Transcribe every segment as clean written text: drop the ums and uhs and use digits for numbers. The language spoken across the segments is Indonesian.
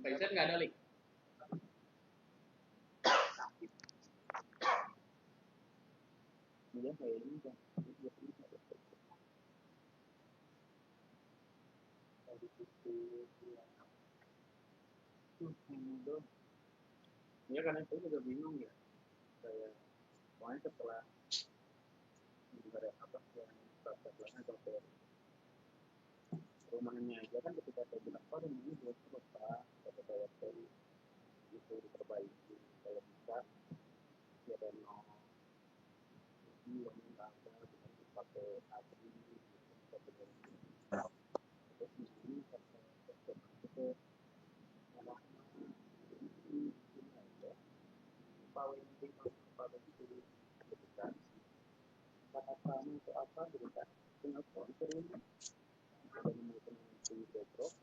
Faisal nggak ada link. Dia kayak ini kan. Ya karena itu juga bingung ya. Kayak pokoknya setelah ada apa yang belakang atau rumahnya aja kan ketika saya bilang oh rumahnya belum selesai kata saya tadi itu diperbaiki kalau bisa ya renov yang nggak ada dengan pakai abri pakai terus ini pakai itu anak paling penting paling itu ketika kata kamu itu apa ketika tinggal sponsor ini ada menggunakan bedrock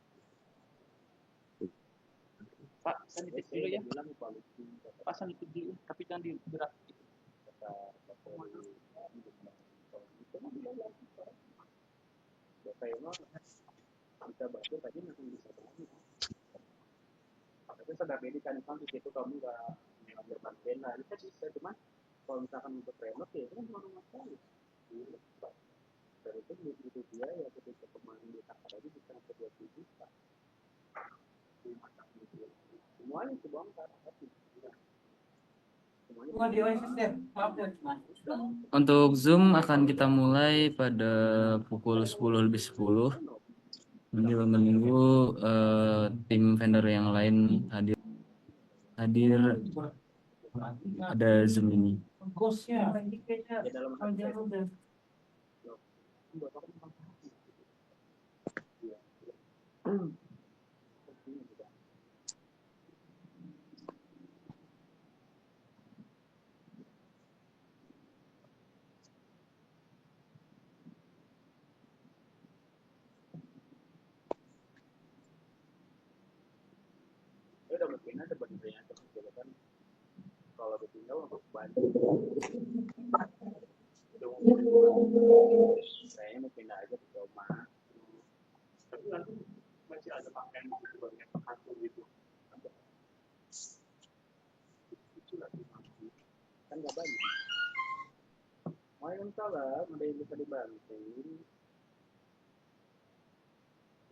Pak, saya nitip dulu ya. Pak, saya nitip dulu, tapi jangan digerak. Kata saya mah bisa bantu tadi langsung bisa bantu. Tapi sadar diri kan di situ kamu nggak mengambil bagian lah. Itu bisa cuma kalau misalkan untuk renov ya itu kan cuma rumah saya. Dan itu butuh biaya ketika pemain di Takar aja bisa sampai 20 juta. Semuanya itu bongkar. Untuk Zoom akan kita mulai pada pukul 10:10. Nanti menunggu tim vendor yang lain hadir ada Zoom ini. Udah mungkin ada bentuknya kan kalau ditinggal untuk bantu kayaknya mau pindah aja ke rumah tapi nanti masih ada pakaian di bagian kartu gitu kan nggak banyak Waalaikumsalam ada yang bisa dibantu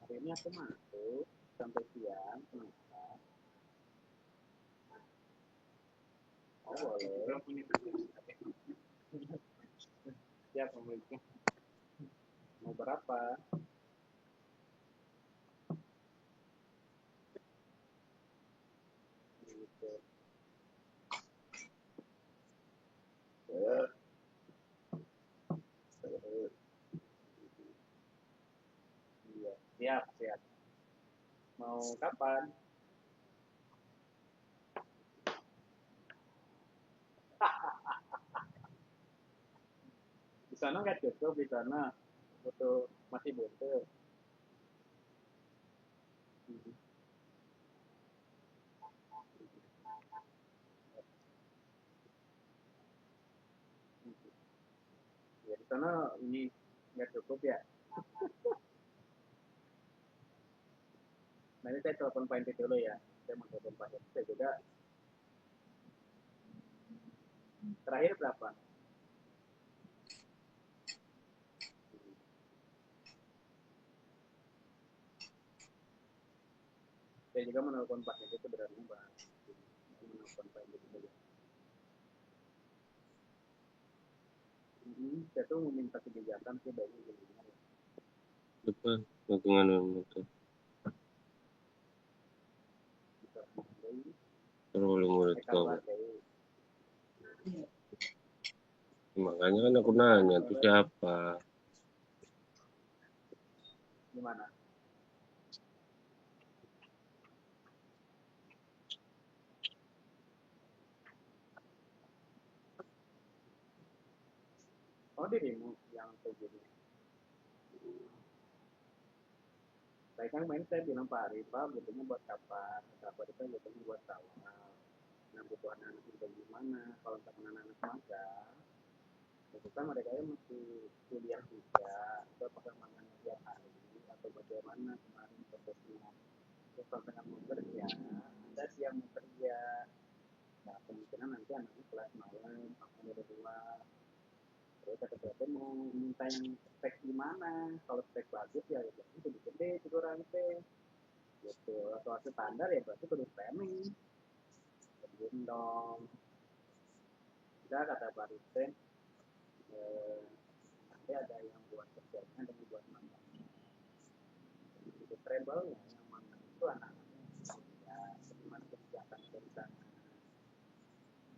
hari ini aku masuk sampai siang kenapa oh boleh siap pemiliknya mau berapa gitu iya siap siap mau kapan di sana nggak cukup di sana butuh masih butuh ya di sana ini nggak cukup ya nanti saya telepon Pak Inti dulu ya saya mau telepon Pak Inti saya juga terakhir berapa saya juga menelpon Pak Inti sebenarnya menelpon Pak Inti juga saya tuh meminta kebijakan sih dari gimana ya depan lingkungan motor terlalu murid kau makanya kan aku nanya itu siapa gimana oh dirimu yang terjadi saya kan main saya bilang Pak Arif Pak butuhnya buat kapan kapan itu butuhnya buat tahun nah butuh anak-anak itu bagaimana kalau untuk anak-anak magang itu kan mereka masih kuliah juga atau perkembangan tiap hari atau bagaimana kemarin prosesnya terus kalau tengah mau kerja ada sih yang mau kerja, nah kemungkinan nanti anaknya kelas malam aku dari luar, terus kata saya mau minta yang spek gimana, kalau spek bagus ya berarti kudu gede itu orang teh gitu, atau standar ya berarti kudu framing belum dong. Udah kata Pak Rute, nanti ada yang buat kerjanya dan buat mantannya. Itu treble ya, yang mantan itu anak-anaknya ya, bagaimana kebijakan dari sana.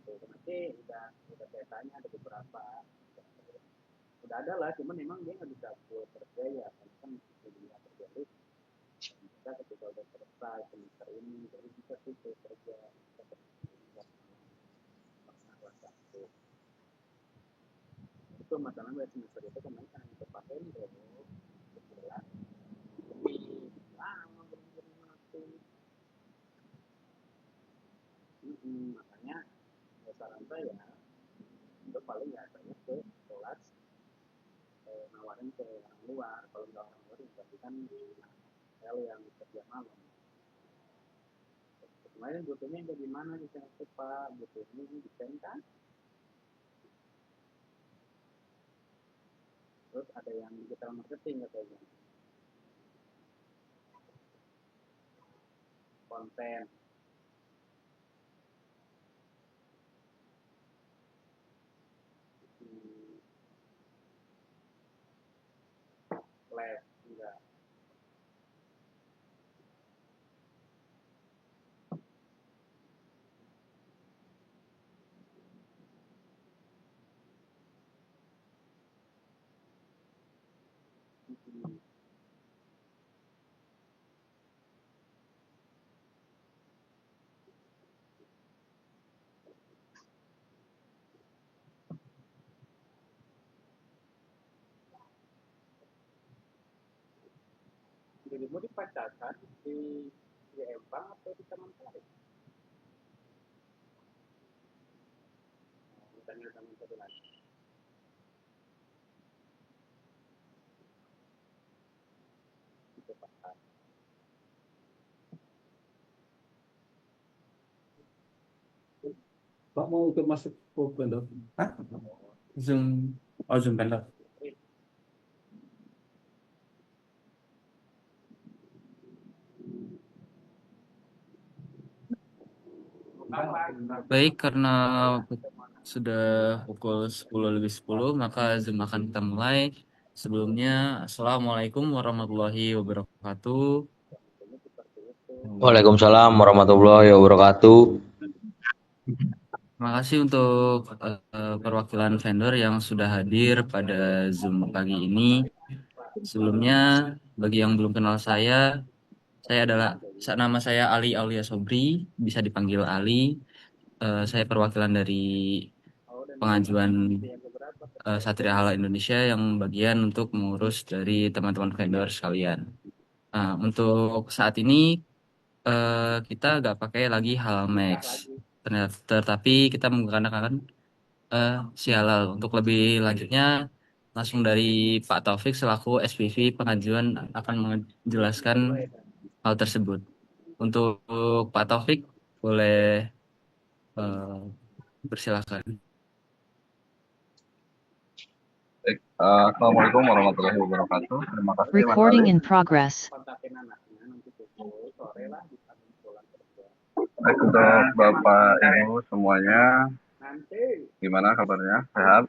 Tuh, nanti udah saya tanya ada beberapa, udah ada lah, cuman memang dia nggak bisa full kerja ya, karena kan dunia kerja itu kita ketika udah selesai semester ini baru bisa tuh kerja itu masalahnya semester itu kemarin kan kepake tuh kebetulan lebih lama berminggu-minggu. Makanya ya saran saya itu paling ya saya ke kelas nawarin ke orang luar, kalau nggak orang luar berarti kan L yang kerja malam. Kemarin butuhnya dari mana bisa Pak, butuhnya desain kan, terus ada yang digital marketing katanya, konten, les enggak. Dirimu dipacakan di Empang atau di Taman Sari? Tanya Taman Sari lagi. Itu Pak. Pak mau ikut masuk ke vendor? Hah? Zoom. Oh, Zoom vendor. Baik, karena sudah pukul 10:10, maka Zoom akan kita mulai. Sebelumnya, Assalamualaikum warahmatullahi wabarakatuh. Waalaikumsalam warahmatullahi wabarakatuh. Terima kasih untuk perwakilan vendor yang sudah hadir pada Zoom pagi ini. Sebelumnya, bagi yang belum kenal nama saya Ali Aulia Sobri, bisa dipanggil Ali. Saya perwakilan dari pengajuan Satria Halal Indonesia yang bagian untuk mengurus dari teman-teman vendor sekalian. Untuk saat ini kita nggak pakai lagi Halal Max, tetapi kita menggunakan si Halal. Untuk lebih lanjutnya, langsung dari Pak Taufik selaku SPV pengajuan akan menjelaskan hal tersebut. Untuk Pak Taufik, boleh bersilakan. Baik, Assalamualaikum warahmatullahi wabarakatuh. Terima kasih Mas Recording Ali. in progress. Kontakin anaknya nanti pukul sore lah di Taman pulang kerja. Baik, untuk Bapak Ibu semuanya, Nanti gimana kabarnya? Sehat?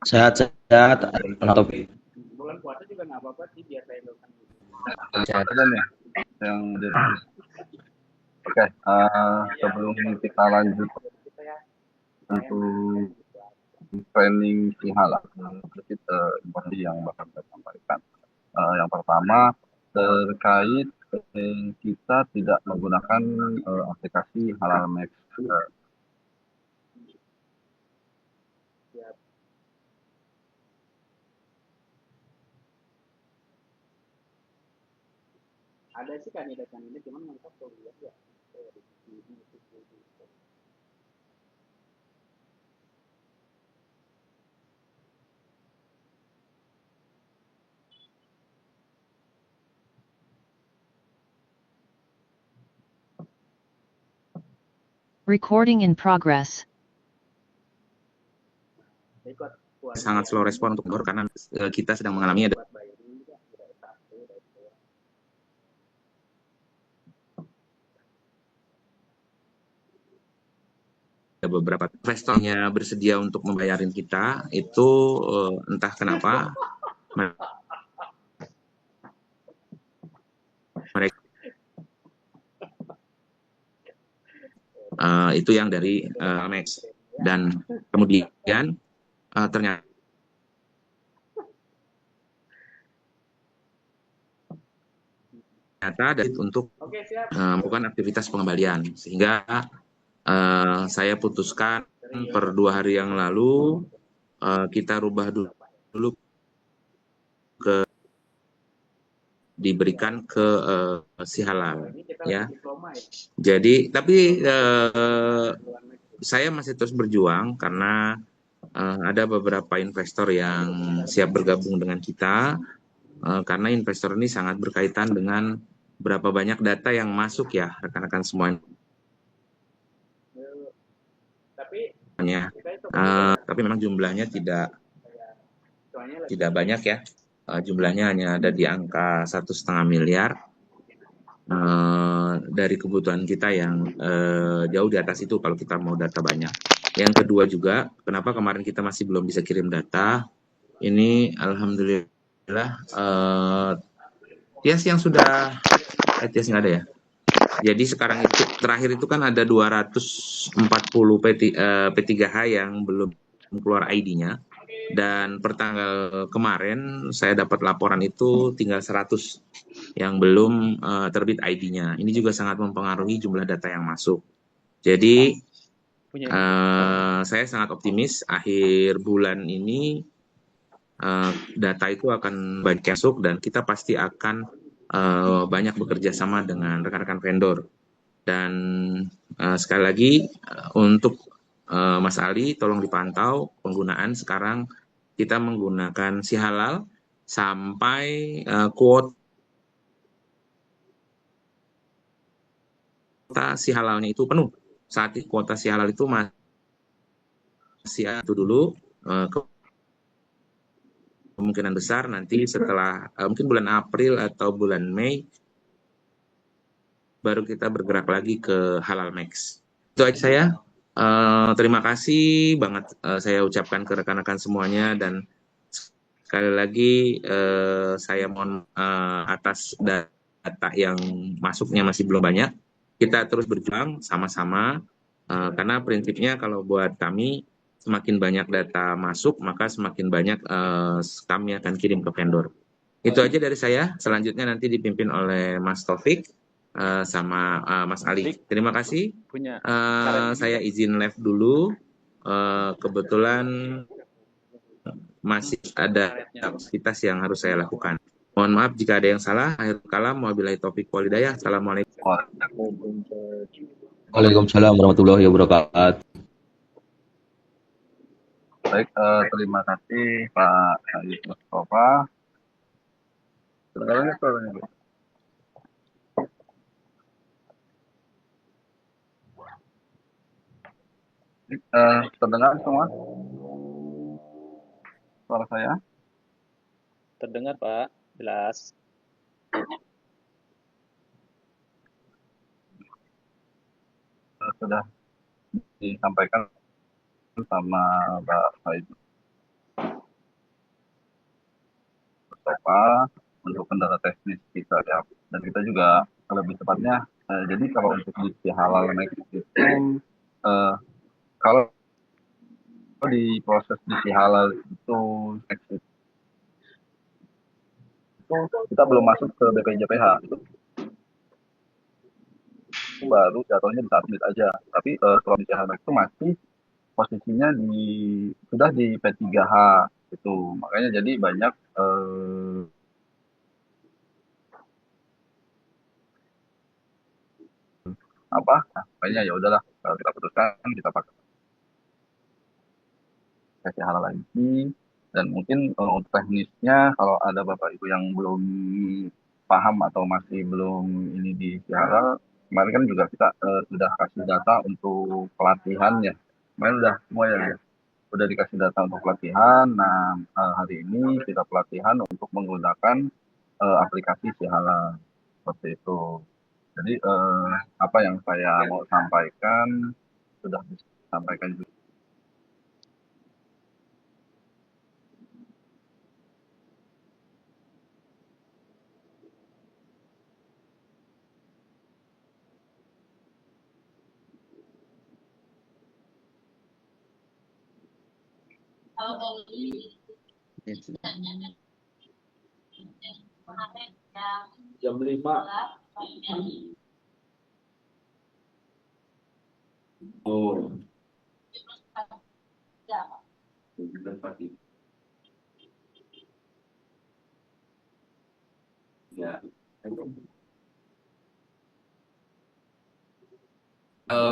Sehat-sehat. bulan puasa juga nggak apa-apa sih, biar saya lakukan Sehat aja nih yang di. Oke, sebelum kita lanjut kita ya. untuk training si halal, sedikit informasi yang bakal saya sampaikan. Yang pertama terkait kita tidak menggunakan aplikasi Halal Max. Ada sih kandidat cuman nggak tahu lihat ya. Recording in progress. Sangat slow respon untuk kendor karena kita sedang mengalami ada beberapa investornya bersedia untuk membayarin kita itu entah kenapa mereka itu yang dari Max dan kemudian ternyata dari untuk melakukan aktivitas pengembalian sehingga saya putuskan per 2 hari yang lalu kita rubah dulu ke diberikan ke si halal ya. Jadi tapi saya masih terus berjuang karena ada beberapa investor yang siap bergabung dengan kita karena investor ini sangat berkaitan dengan berapa banyak data yang masuk ya rekan-rekan semuanya. Tapi memang jumlahnya tidak banyak ya. Jumlahnya hanya ada di angka 1,5 miliar dari kebutuhan kita yang jauh di atas itu kalau kita mau data banyak. Yang kedua juga, kenapa kemarin kita masih belum bisa kirim data? Ini alhamdulillah Tias yang sudah Tias nggak ada ya. Jadi sekarang itu terakhir itu kan ada 240 P3H yang belum keluar ID-nya. Dan pertanggal kemarin saya dapat laporan itu tinggal 100 yang belum terbit ID-nya. Ini juga sangat mempengaruhi jumlah data yang masuk. Jadi saya sangat optimis akhir bulan ini data itu akan banyak masuk dan kita pasti akan banyak bekerja sama dengan rekan-rekan vendor. Dan sekali lagi untuk Mas Ali, tolong dipantau penggunaan sekarang kita menggunakan si halal sampai kuota si halalnya itu penuh. Saat kuota si halal itu masih itu dulu. Kemungkinan besar nanti setelah mungkin bulan April atau bulan Mei baru kita bergerak lagi ke Halal Max. Itu aja saya. Terima kasih banget saya ucapkan ke rekan-rekan semuanya dan sekali lagi saya mohon atas data yang masuknya masih belum banyak. Kita terus berjuang sama-sama karena prinsipnya kalau buat kami semakin banyak data masuk maka semakin banyak kami akan kirim ke vendor. Itu aja dari saya. Selanjutnya nanti dipimpin oleh Mas Taufik sama Mas Ali. Terima kasih. Saya izin live dulu. Kebetulan masih ada aktivitas yang harus saya lakukan. Mohon maaf jika ada yang salah. Akhirul kalam. Wabillahi taufiq wal hidayah. Assalamualaikum. Waalaikumsalam warahmatullahi wabarakatuh. Baik, terima kasih Pak Said Mustafa. Kedengarannya suaranya, Bu? Terdengar semua suara saya? Terdengar Pak, jelas. Sudah disampaikan sama Pak Said Mustafa untuk kendala teknis kita ya, dan kita juga lebih tepatnya jadi kalau untuk di halal Max itu kalau di proses di halal itu kita belum masuk ke BPJPH itu baru jatuhnya di saat aja, tapi kalau di halal itu masih posisinya sudah di P3H itu, makanya jadi banyak kayaknya ya udahlah kita putuskan kita pakai hal lagi. Dan mungkin untuk teknisnya kalau ada Bapak Ibu yang belum paham atau masih belum ini di halal, kemarin kan juga kita sudah kasih data untuk pelatihan ya. Kemarin udah semua ya, udah dikasih data untuk pelatihan. Nah, hari ini kita pelatihan untuk menggunakan aplikasi Sihala seperti itu. Jadi apa yang saya mau sampaikan sudah disampaikan juga. Jam 5. Oh. 9 pagi. Ya.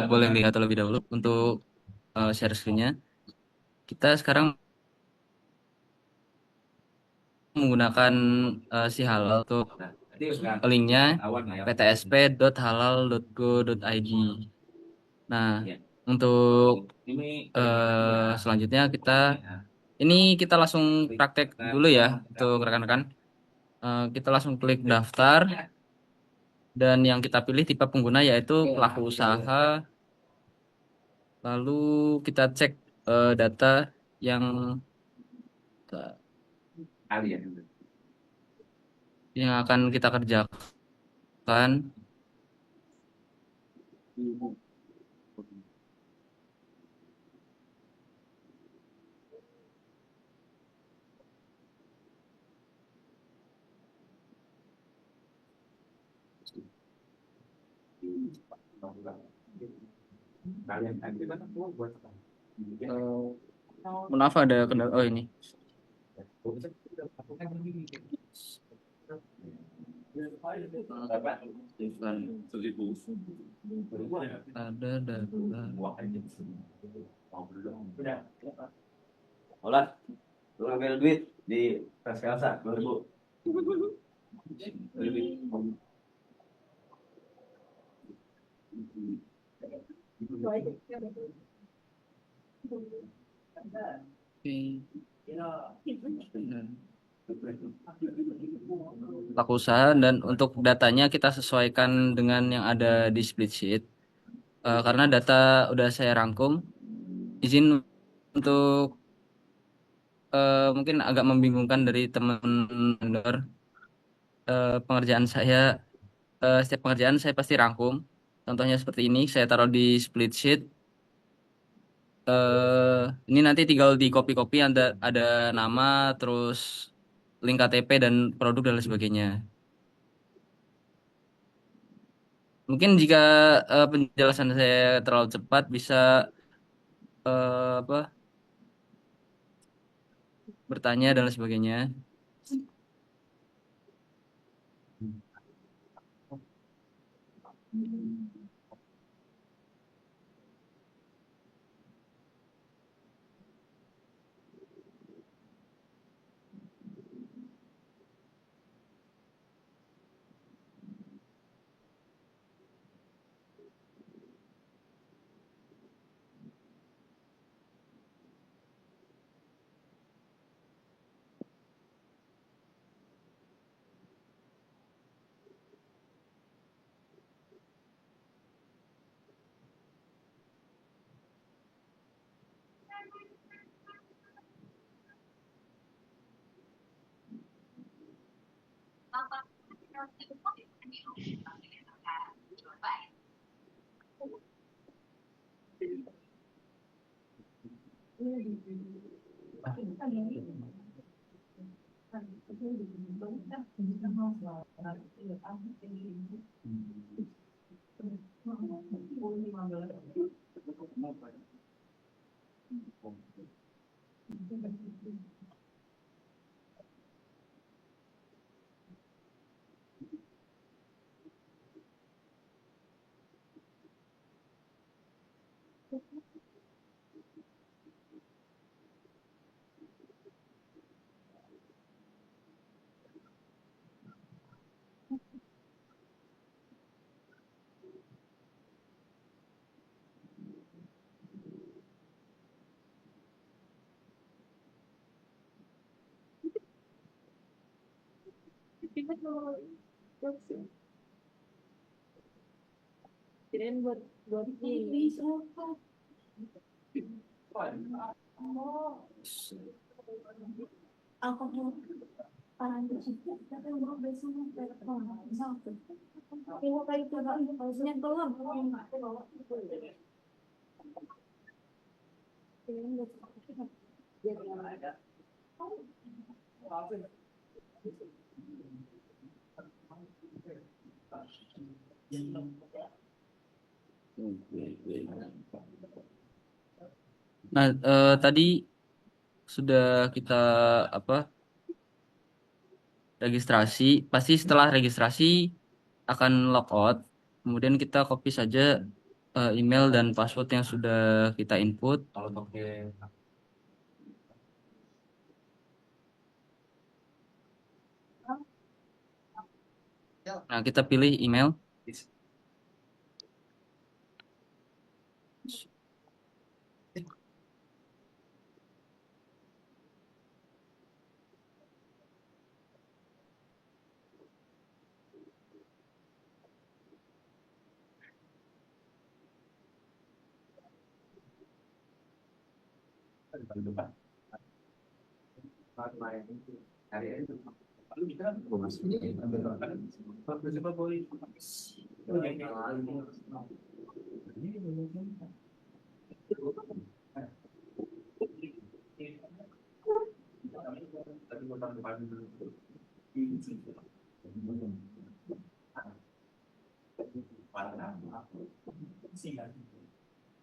Boleh lihat terlebih dahulu untuk share screen-nya. Kita sekarang menggunakan si halal untuk linknya ptsp.halal.go.id. Nah, untuk selanjutnya kita langsung praktek dulu ya untuk rekan-rekan. Kita langsung klik daftar dan yang kita pilih tipe pengguna yaitu pelaku usaha. Lalu kita cek data yang akan kita kerjakan. Maaf ada kendala. Oh ini. Ada data. Olah, lu ngambil duit di Preskelsa 2000. Pelaku usaha dan untuk datanya kita sesuaikan dengan yang ada di spreadsheet. Karena data udah saya rangkum, izin untuk mungkin agak membingungkan dari teman vendor. Pengerjaan saya, setiap pengerjaan saya pasti rangkum. Contohnya seperti ini, saya taruh di split sheet. Ini nanti tinggal di copy-copy, ada nama, terus link KTP dan produk dan lain sebagainya. Mungkin jika penjelasan saya terlalu cepat, bisa bertanya dan lain sebagainya. Nah, tadi sudah kita apa registrasi. Pasti setelah registrasi akan logout. Kemudian kita copy saja email dan password yang sudah kita input. Nah, kita pilih email.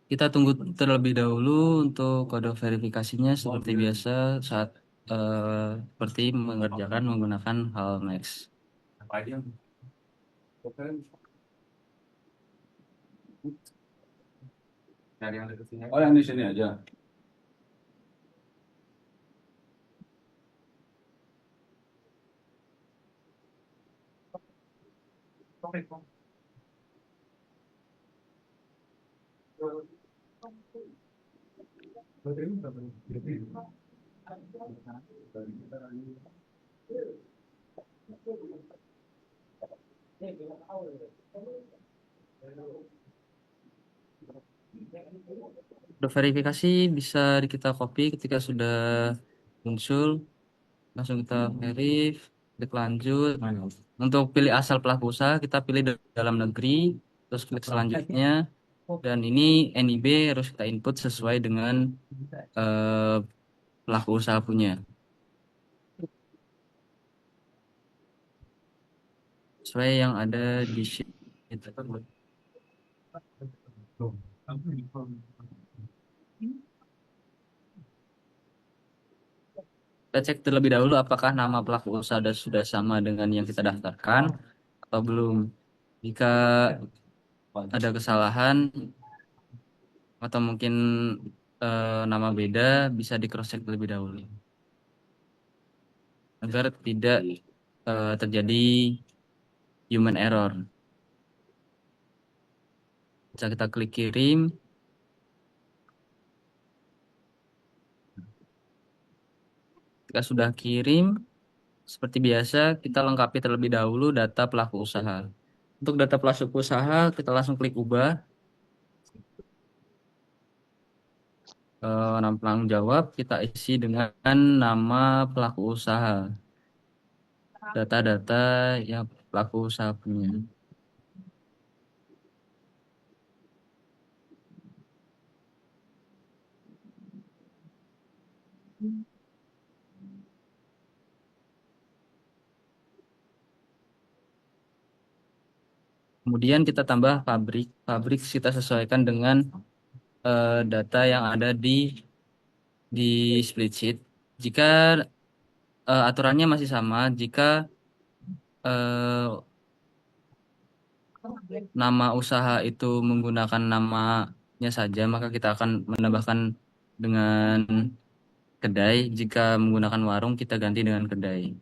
Kita tunggu terlebih dahulu untuk kode verifikasinya seperti biasa saat seperti mengerjakan menggunakan Halmex. Oh, yang di sini aja. Kode verifikasi bisa kita copy ketika sudah muncul, langsung kita verif, klik lanjut. Untuk pilih asal pelaku usaha, kita pilih dalam negeri, terus klik selanjutnya. Dan ini NIB harus kita input sesuai dengan pelaku usaha punya. Sesuai yang ada di sheet. Kita cek terlebih dahulu apakah nama pelaku usaha sudah sama dengan yang kita daftarkan atau belum. Jika ada kesalahan atau mungkin nama beda, bisa di cross check terlebih dahulu agar tidak terjadi human error. Bisa kita klik kirim. Jika sudah kirim, seperti biasa kita lengkapi terlebih dahulu data pelaku usaha. Untuk data pelaku usaha kita langsung klik ubah. Nama penanggung jawab kita isi dengan nama pelaku usaha. Data-data yang pelaku usaha punya. Kemudian kita tambah pabrik. Pabrik kita sesuaikan dengan data yang ada di spreadsheet. Jika aturannya masih sama, jika nama usaha itu menggunakan namanya saja, maka kita akan menambahkan dengan kedai. Jika menggunakan warung, kita ganti dengan kedai.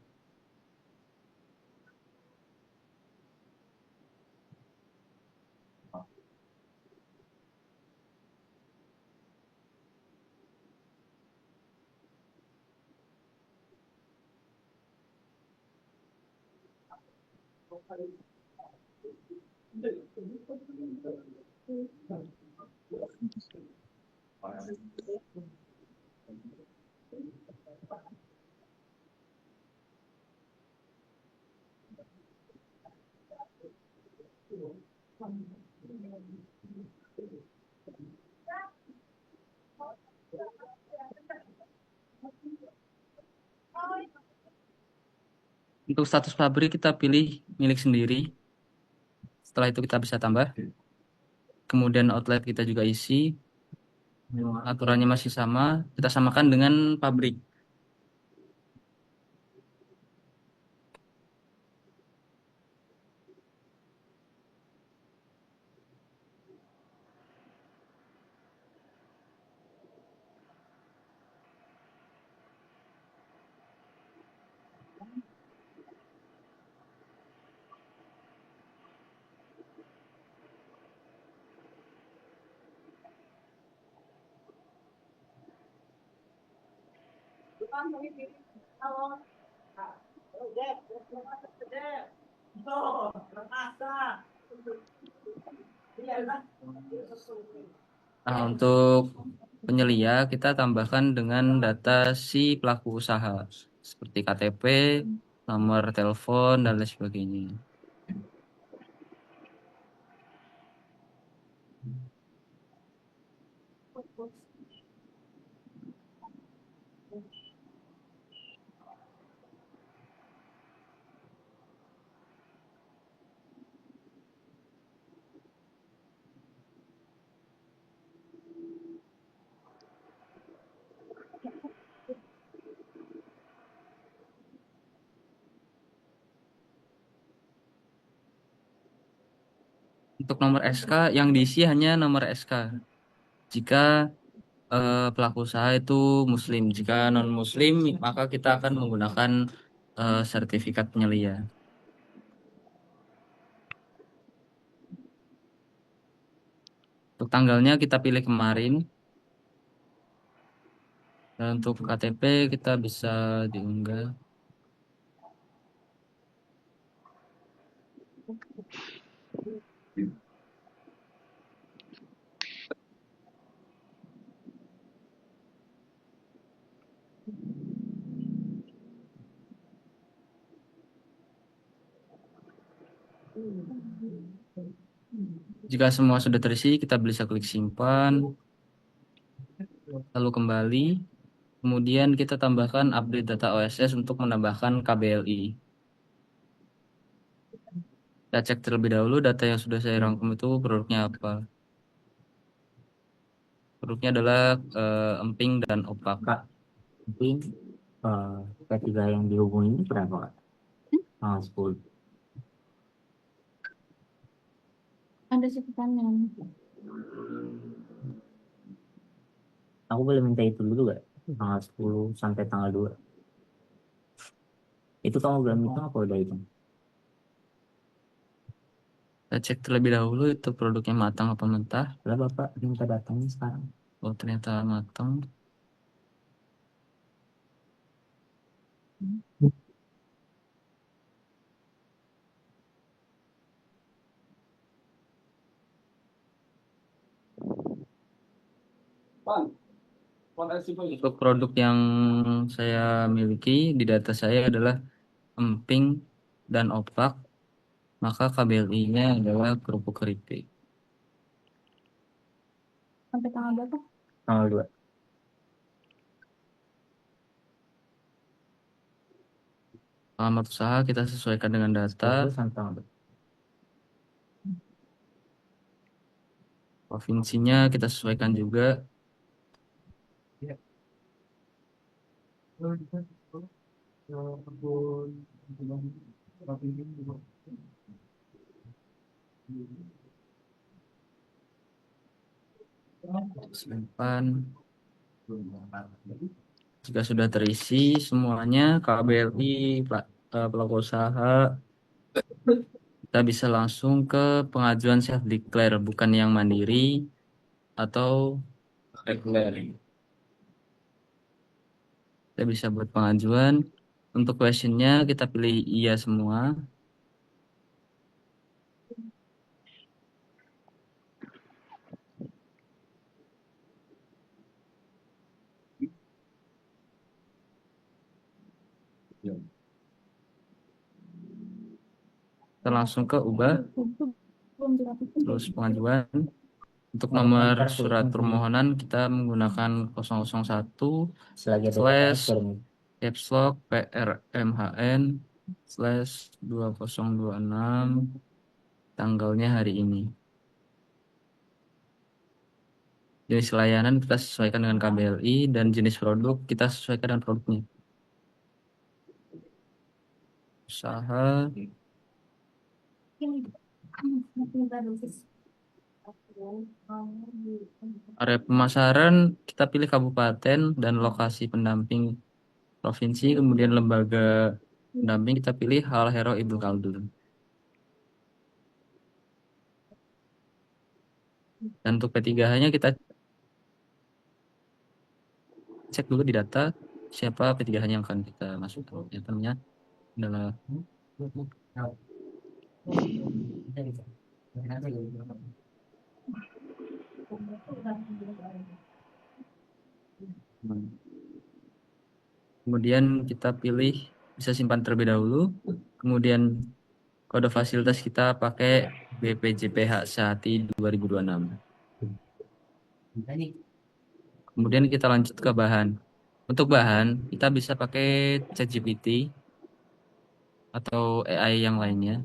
Untuk status pabrik kita pilih milik sendiri. Setelah itu kita bisa tambah. Kemudian outlet kita juga isi. Aturannya masih sama. Kita samakan dengan pabrik. Nah, untuk penyelia kita tambahkan dengan data si pelaku usaha seperti KTP, nomor telepon, dan lain sebagainya. Untuk nomor SK yang diisi hanya nomor SK. Jika pelaku usaha itu Muslim, jika non Muslim maka kita akan menggunakan sertifikat penyelia. Untuk tanggalnya kita pilih kemarin. Dan untuk KTP kita bisa diunggah. Jika semua sudah terisi, kita bisa klik simpan, lalu kembali. Kemudian kita tambahkan update data OSS untuk menambahkan KBLI. Kita cek terlebih dahulu data yang sudah saya rangkum itu produknya apa. Produknya adalah emping dan opak. Emping ketiga yang dihubungi ini berapa, Kak? 10. Ada sebutannya. Aku boleh minta itu dulu gak? Tanggal 10 sampai tanggal 2. Itu kamu belum hitung apa udah hitung? Kita cek terlebih dahulu itu produknya matang apa mentah. Lah Bapak minta datanya sekarang. Oh ternyata matang. Untuk produk yang saya miliki di data saya adalah emping dan opak, maka KBLI-nya adalah kerupuk keripik. Sampai tanggal berapa? Tanggal 2. Alamat usaha kita sesuaikan dengan data. Sampai tanggal 2. Provinsinya kita sesuaikan juga. Simpan. Jika sudah terisi semuanya KBLI, pelaku usaha, kita bisa langsung ke pengajuan self declare, bukan yang mandiri atau reguler. Kita bisa buat pengajuan. Untuk questionnya kita pilih iya semua. Kita langsung ke ubah, Belum dirapin. terus pengajuan. Untuk nomor surat permohonan kita menggunakan 001 Selagi ada slash transfer nih. caps lock PRMHN slash 2026 tanggalnya hari ini. Jenis layanan kita sesuaikan dengan KBLI dan jenis produk kita sesuaikan dengan produknya. Usaha, area pemasaran kita pilih kabupaten dan lokasi pendamping provinsi, kemudian lembaga pendamping kita pilih Hal Hero Ibnu Khaldun. Dan untuk P3H-nya kita cek dulu di data siapa P3H-nya yang akan kita masukkan. Yang namanya adalah kemudian kita pilih bisa simpan terlebih dahulu, kemudian kode fasilitas kita pakai BPJPH Sehati 2026. Kemudian kita lanjut ke bahan. Untuk bahan kita bisa pakai ChatGPT atau AI yang lainnya.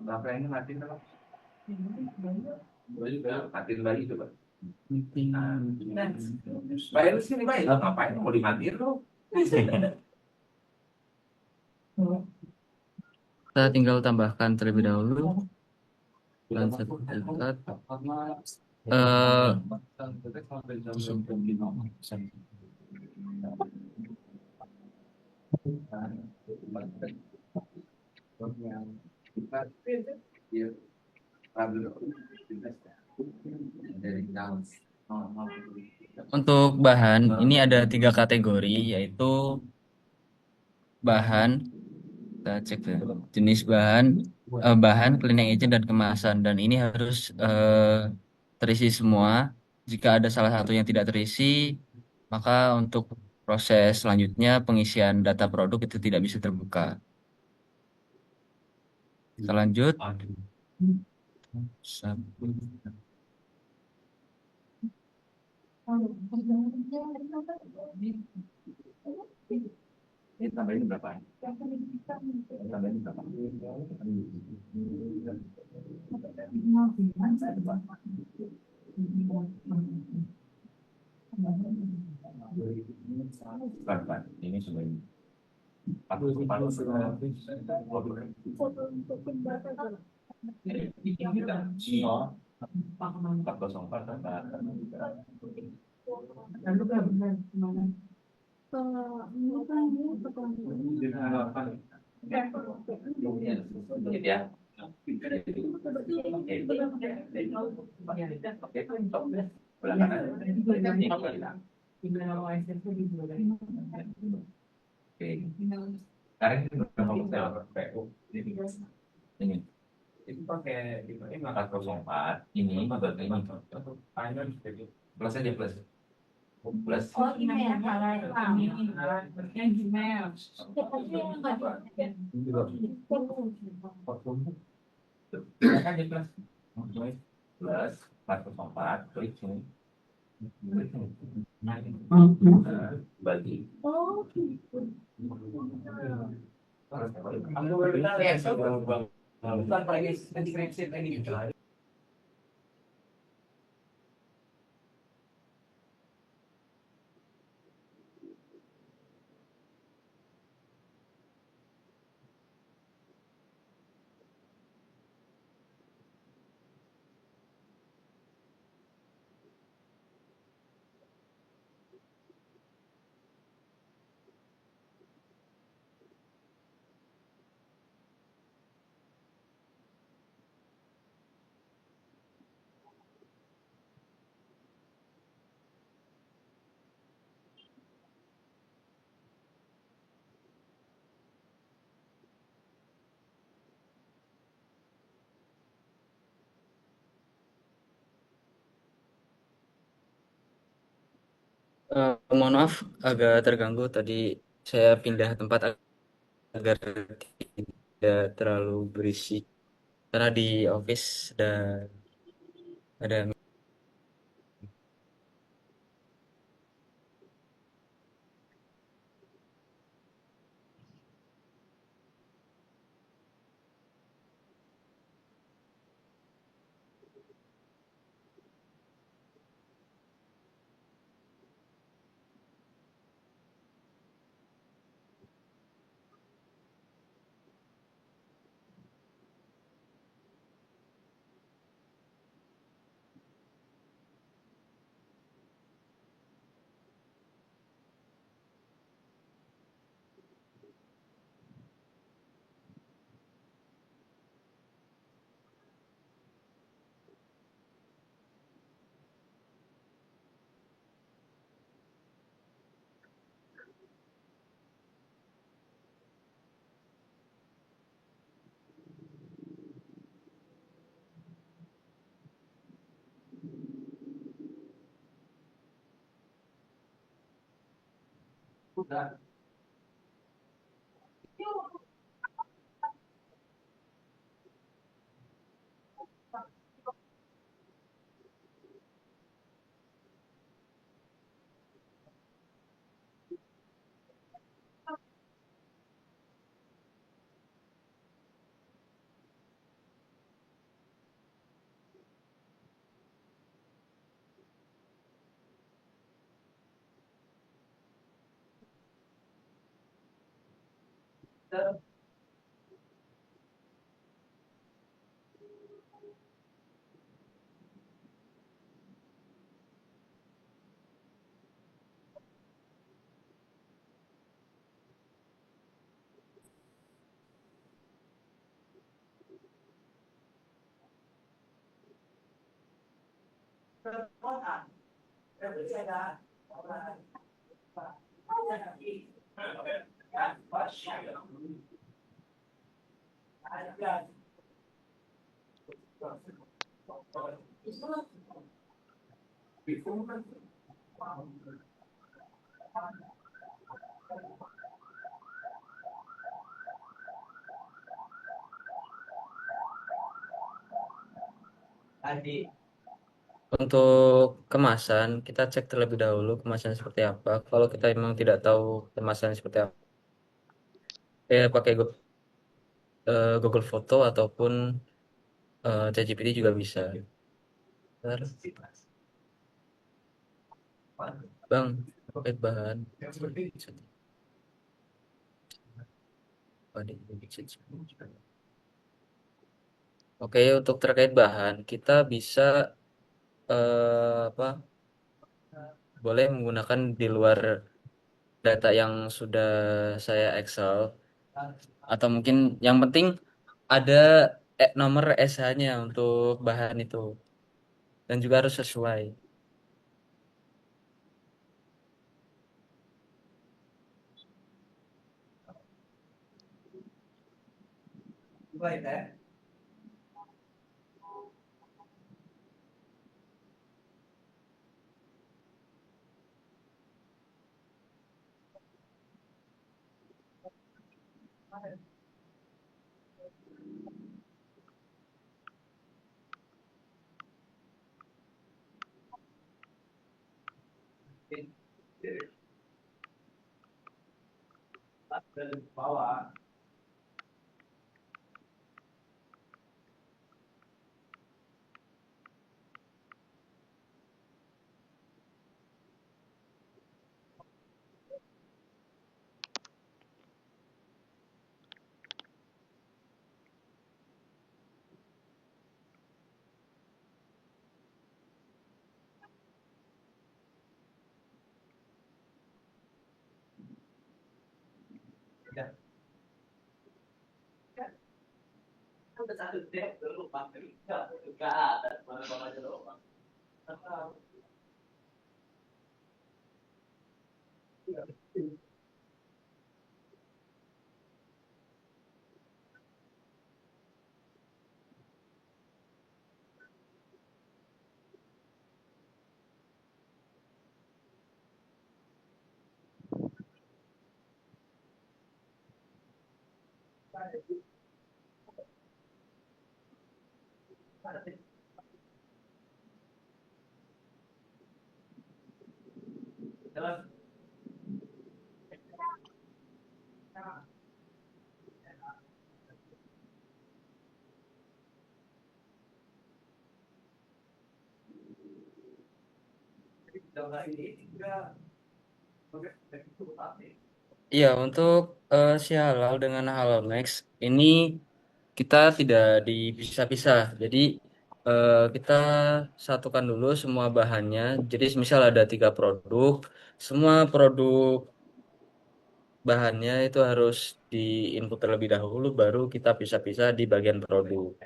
Baperainya matiin kalau. Gue juga matiin lagi coba. Bayar lu sini baik. Ngapain mau dimatiin lu? Kita tinggal tambahkan terlebih dahulu dan sertifikat. Untuk bahan ini ada 3 kategori, yaitu bahan, kita cek ya, jenis bahan, cleaning agent dan kemasan, dan ini harus terisi semua. Jika ada salah satu yang tidak terisi, maka untuk proses selanjutnya pengisian data produk itu tidak bisa terbuka. Kita lanjut. Tambahin berapa? Tambahin berapa? Bukan. Ini sudah ini. 404 itu pakai ini 404 ini plus aja plus. Oh, email. Yang Gmail. Plus 404 klik sini. Bagi. Oh, gitu. Aku benar ya, bukan lagi skripsi ini gitu. Mohon maaf agak terganggu tadi saya pindah tempat agar tidak terlalu berisik karena di office dan ada. Udah. Tadi. Untuk kemasan, kita cek terlebih dahulu kemasan seperti apa. Kalau kita memang tidak tahu kemasan seperti apa, ya pakai Google Foto ataupun ChatGPT juga bisa. Bentar. Bang, terkait bahan. Oke, untuk terkait bahan, kita bisa apa? Boleh menggunakan di luar data yang sudah saya Excel, atau mungkin yang penting ada nomor SH-nya untuk bahan itu dan juga harus sesuai. Baik ya. Dari bawah. Udah satu deh, lupa. Enggak ada, mana bapaknya doang. Jalan. Jangan ini enggak. Oke, itu tapi. Iya, untuk si halal dengan halal max ini kita tidak dipisah-pisah. Jadi kita satukan dulu semua bahannya. Jadi misal ada 3 produk, semua produk bahannya itu harus di input terlebih dahulu, baru kita pisah-pisah di bagian produk.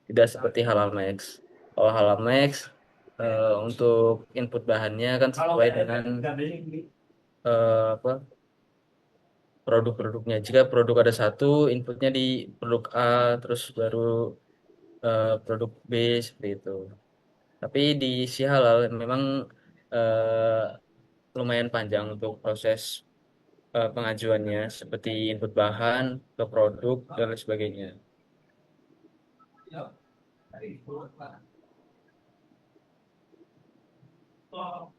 Tidak seperti halal max. Kalau halal max untuk input bahannya kan sesuai dengan apa produk-produknya. Jika produk ada satu, inputnya di produk A, terus baru produk B seperti itu. Tapi di si halal memang lumayan panjang untuk proses pengajuannya, seperti input bahan ke produk dan lain sebagainya. Ya. Dari pulang lah. Oh.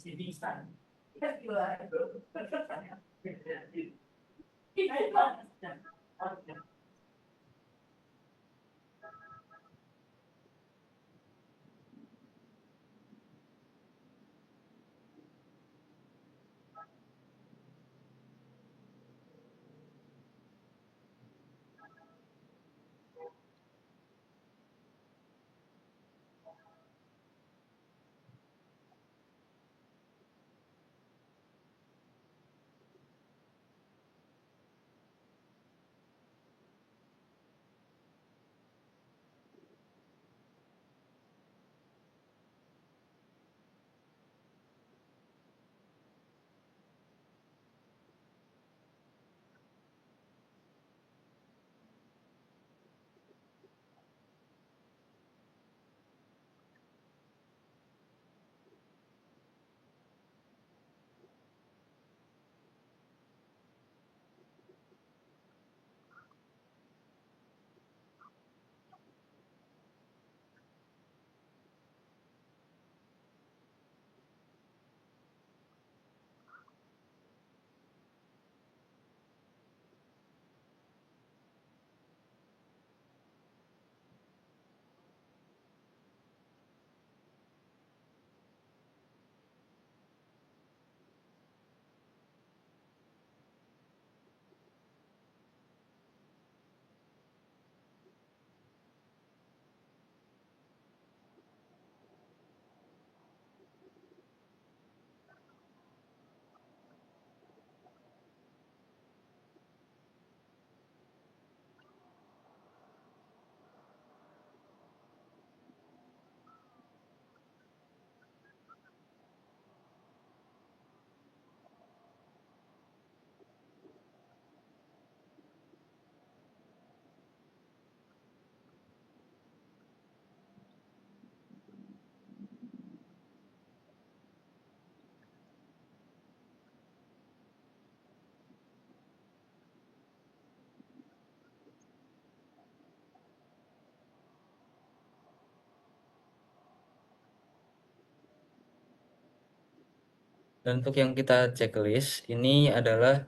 Jadi instan. Kita gila. Dan untuk yang kita checklist ini adalah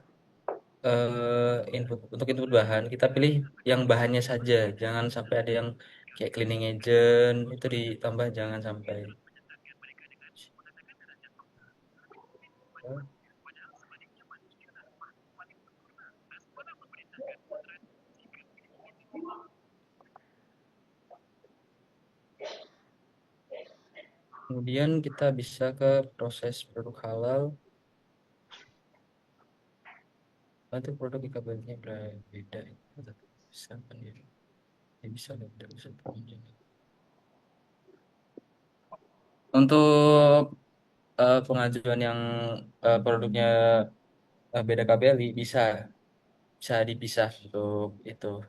input untuk input bahan kita pilih yang bahannya saja, jangan sampai ada yang kayak cleaning agent itu ditambah, jangan sampai. Kemudian kita bisa ke proses produk halal. Nanti produk IKBM-nya beda, bisa kan ya? Ya bisa beda, bisa penunjang. Untuk pengajuan yang produknya beda KBLI bisa dipisah untuk itu.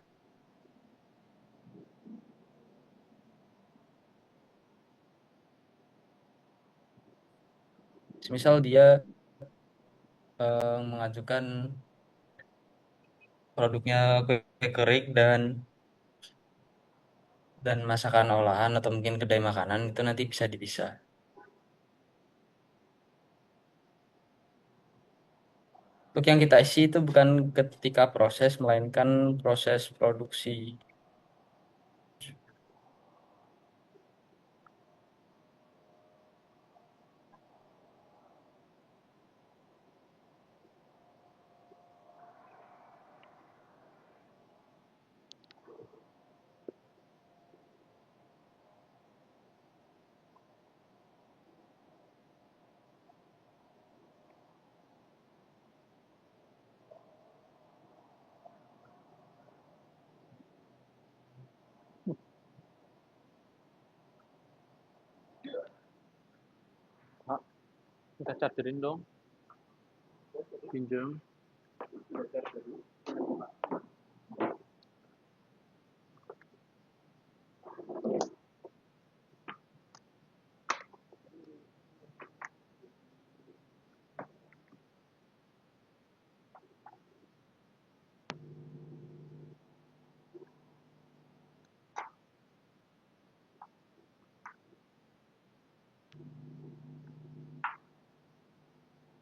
Misal dia mengajukan produknya kue kering dan masakan olahan atau mungkin kedai makanan, itu nanti bisa dipisah. Untuk yang kita isi itu bukan ketika proses, melainkan proses produksi. Kita chargerin dong. Pinjam.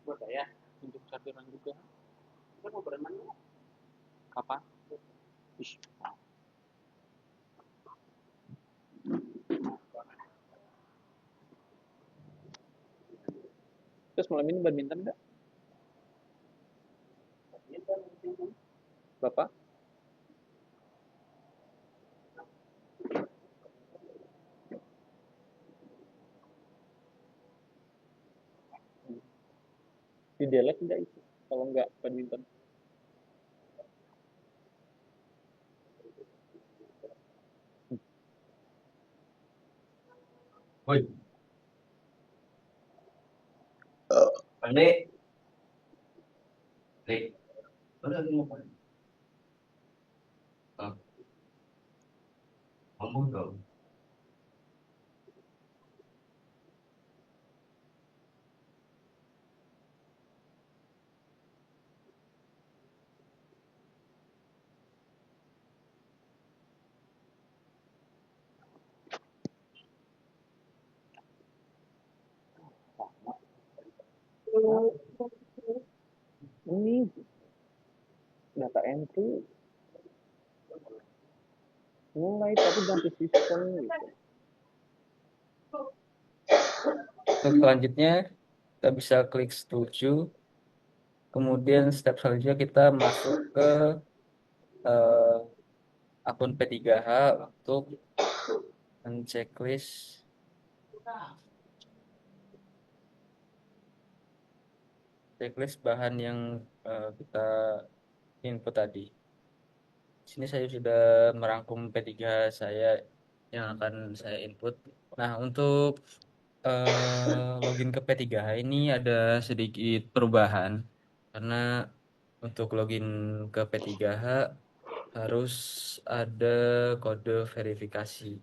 Buat saya untuk chargeran juga. Kita mau berenang nggak? Kapan? Ish. Terus malam ini badminton nggak? Bapak? Di delete nggak itu? Kalau nggak badminton? Woi. Pandai. Rik. Udah ngomong. Ngomong dong. Ini data entry mulai tapi ganti sistem gitu. Untuk selanjutnya kita bisa klik setuju. Kemudian step selanjutnya kita masuk ke akun P3H untuk checklist bahan yang kita input tadi. Di sini saya sudah merangkum P3 saya yang akan saya input. Nah, untuk login ke P3H ini ada sedikit perubahan karena untuk login ke P3H harus ada kode verifikasi.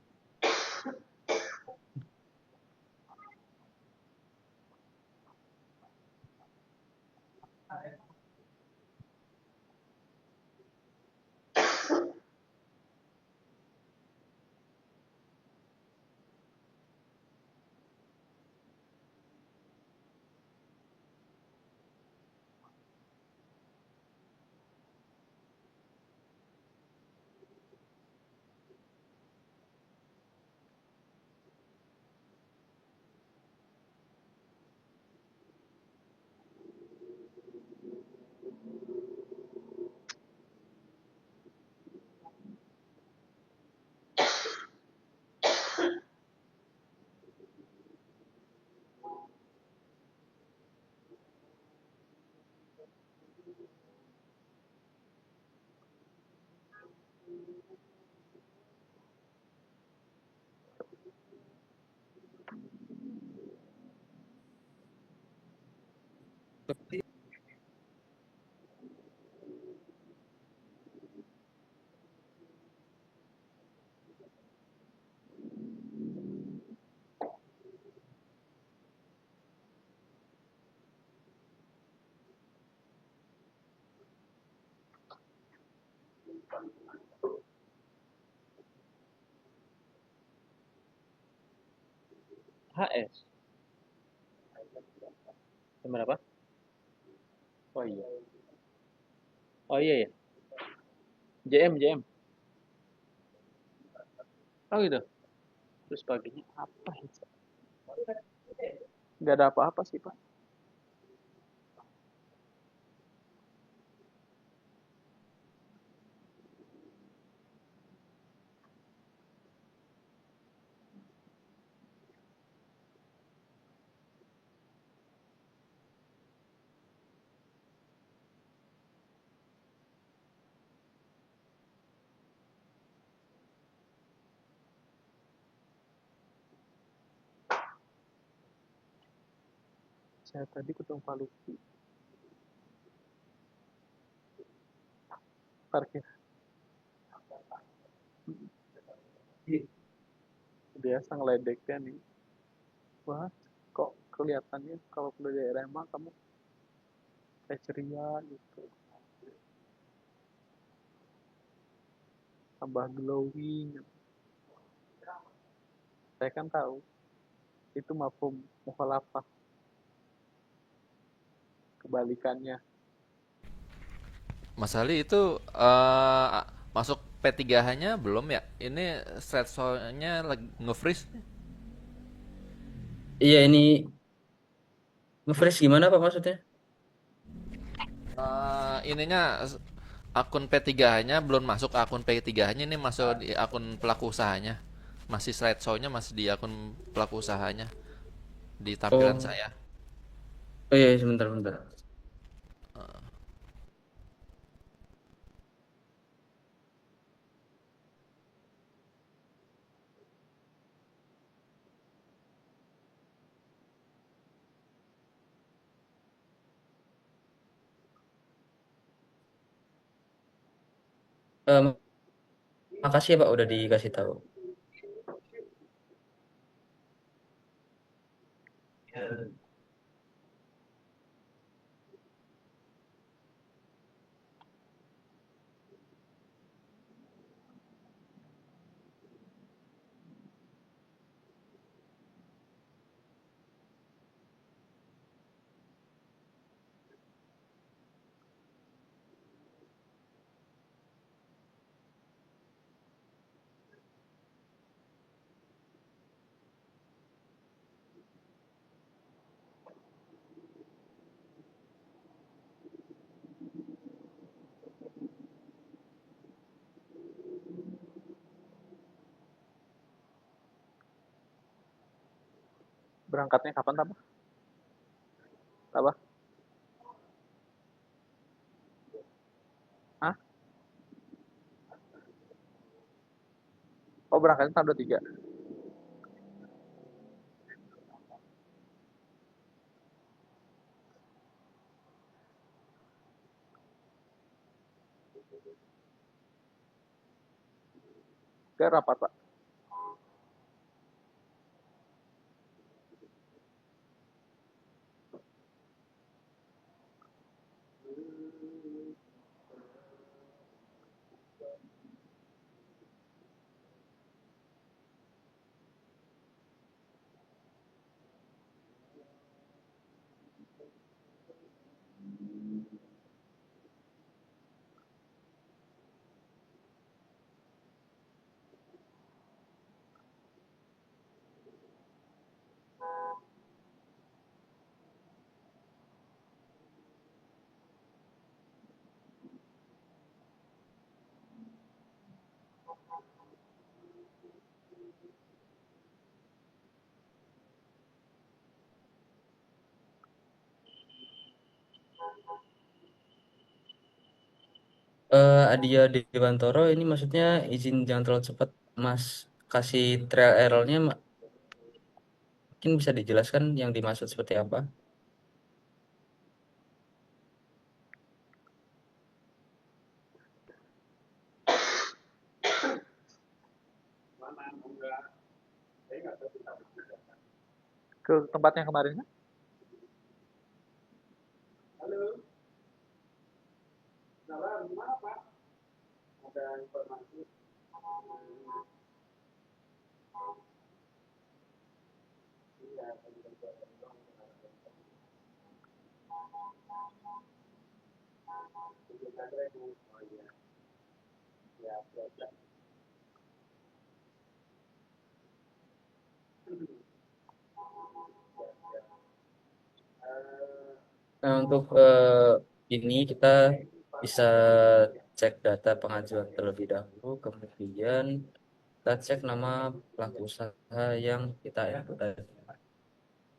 HS. Jam berapa? Oh iya. Oh iya ya. JM. Oh gitu. Terus paginya apa ya? Nggak ada apa-apa sih, Pak. Saya tadi ketemu Pak Lutfi. Parkir. Biasa ngeledeknya nih. Wah, kok kelihatannya kalau ke daerah emang kamu kayak ceria gitu. Tambah glowing. Saya kan tahu itu mafhum mukhalafah, kebalikannya. Mas Ali itu masuk P3H-nya belum ya? Ini Stretso-nya lagi nge-freeze. Iya, ini nge-freeze gimana Pak maksudnya? Ininya akun P3H-nya belum masuk ke akun P3H-nya, ini masuk di akun pelaku usahanya. Masih slideshow-nya masih di akun pelaku usahanya di tampilan Oh, saya. oh iya, sebentar, bentar. Eh, Makasih ya Pak udah dikasih tahu. Berangkatnya kapan, Tabah? Tabah? Hah? Oh, berangkatnya tanggal 23. Ke rapat, Pak. Adia Dewantoro ini maksudnya izin jangan terlalu cepat Mas kasih trial error-nya mungkin bisa dijelaskan yang dimaksud seperti apa? Ke tempat yang kemarin. Halo. Salah, gimana, Pak? Ada informasi. Nah, untuk ini kita bisa cek data pengajuan terlebih dahulu, kemudian kita cek nama pelaku usaha yang kita input tadi.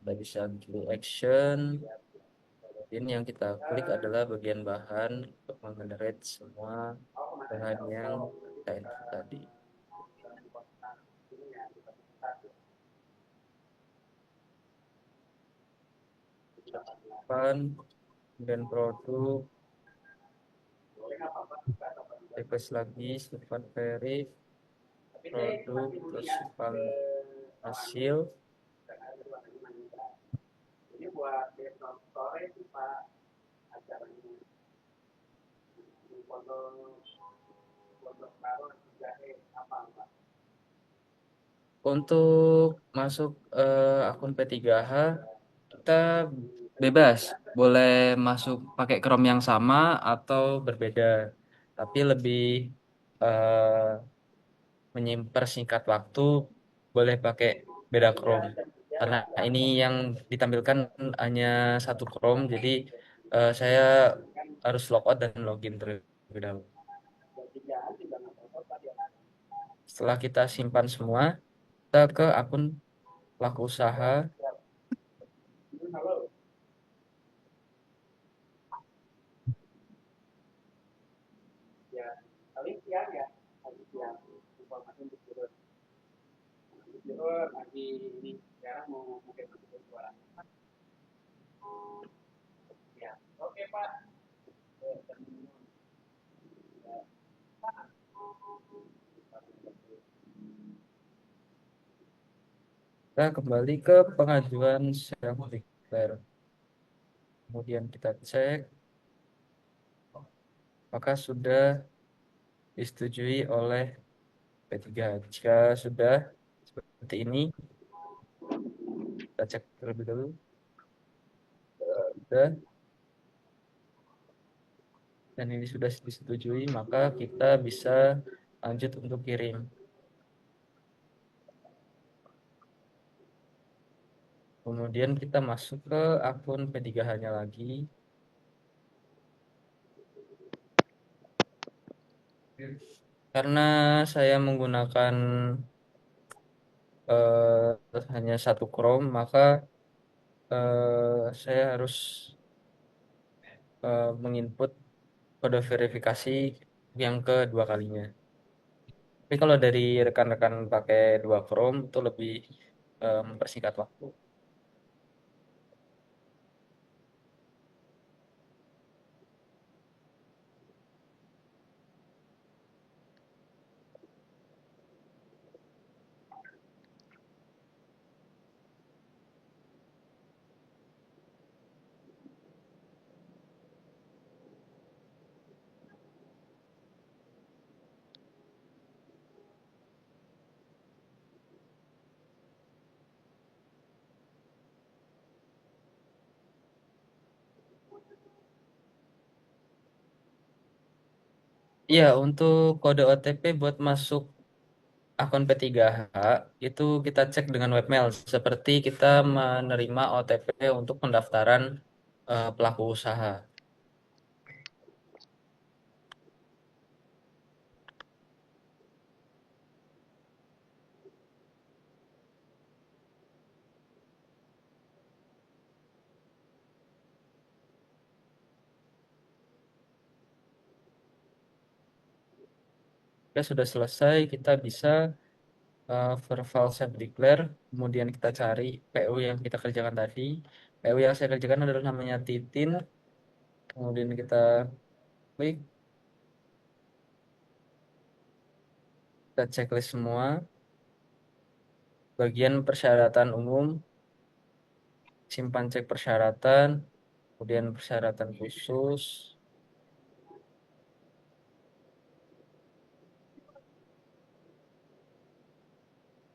Kita bisa pilih action. Ini yang kita klik adalah bagian bahan untuk mengenerate semua bahan yang kita input tadi. Kemudian produk, request lagi, simpan verif, produk, terus simpan hasil. Ini buat besok sore sih Pak acaranya. Pondok Baru jahe apa Pak? Untuk masuk akun P3H kita bebas, boleh masuk pakai Chrome yang sama atau berbeda, tapi lebih mempersingkat waktu boleh pakai beda Chrome, karena ini yang ditampilkan hanya satu Chrome, jadi saya harus logout dan login terlebih dahulu. Setelah kita simpan semua, kita ke akun pelaku usaha. Ya, paling siang ya, paling siang informasi untuk turun. Turun lagi ini sekarang mau mungkin masuk jualan. Ya, oke Pak. Kita kembali ke pengajuan self declare. Kemudian kita cek apakah sudah disetujui oleh P3. Jika sudah seperti ini, kita cek terlebih dahulu. Sudah. Dan ini sudah disetujui, maka kita bisa lanjut untuk kirim. Kemudian kita masuk ke akun P3H-nya lagi. Karena saya menggunakan hanya satu Chrome, maka saya harus menginput kode verifikasi yang kedua kalinya. Tapi kalau dari rekan-rekan pakai dua Chrome itu lebih mempersingkat waktu. Iya, untuk kode OTP buat masuk akun P3H itu kita cek dengan webmail, seperti kita menerima OTP untuk pendaftaran pelaku usaha. Jika sudah selesai, kita bisa verbal self declare, kemudian kita cari PU yang kita kerjakan tadi. PU yang saya kerjakan adalah namanya Titin, kemudian kita klik, kita checklist semua, bagian persyaratan umum, simpan cek persyaratan, kemudian persyaratan khusus.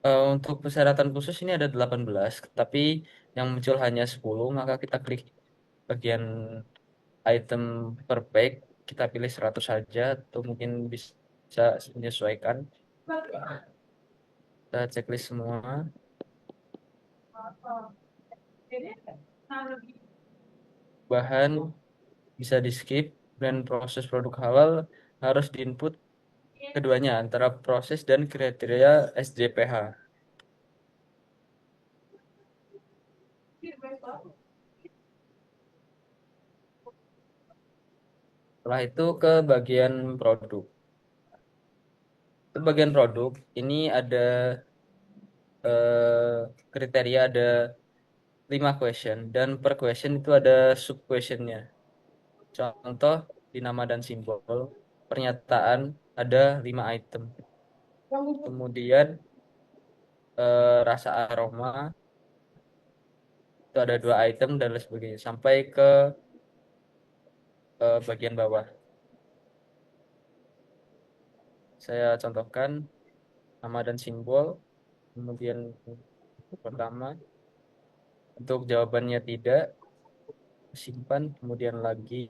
Untuk persyaratan khusus ini ada 18, tapi yang muncul hanya 10, maka kita klik bagian item per page, kita pilih 100 saja atau mungkin bisa menyesuaikan. Kita checklist semua. Bahan bisa di skip dan proses produk halal harus diinput keduanya antara proses dan kriteria SJPH. Setelah itu ke bagian produk. Ke bagian produk ini ada kriteria, ada 5 question dan per question itu ada sub questionnya. Contoh di nama dan simbol pernyataan ada 5 item. Kemudian rasa aroma itu ada 2 item dan lain sebagainya sampai ke bagian bawah. Saya contohkan nama dan simbol, kemudian pertama untuk jawabannya tidak, simpan, kemudian lagi.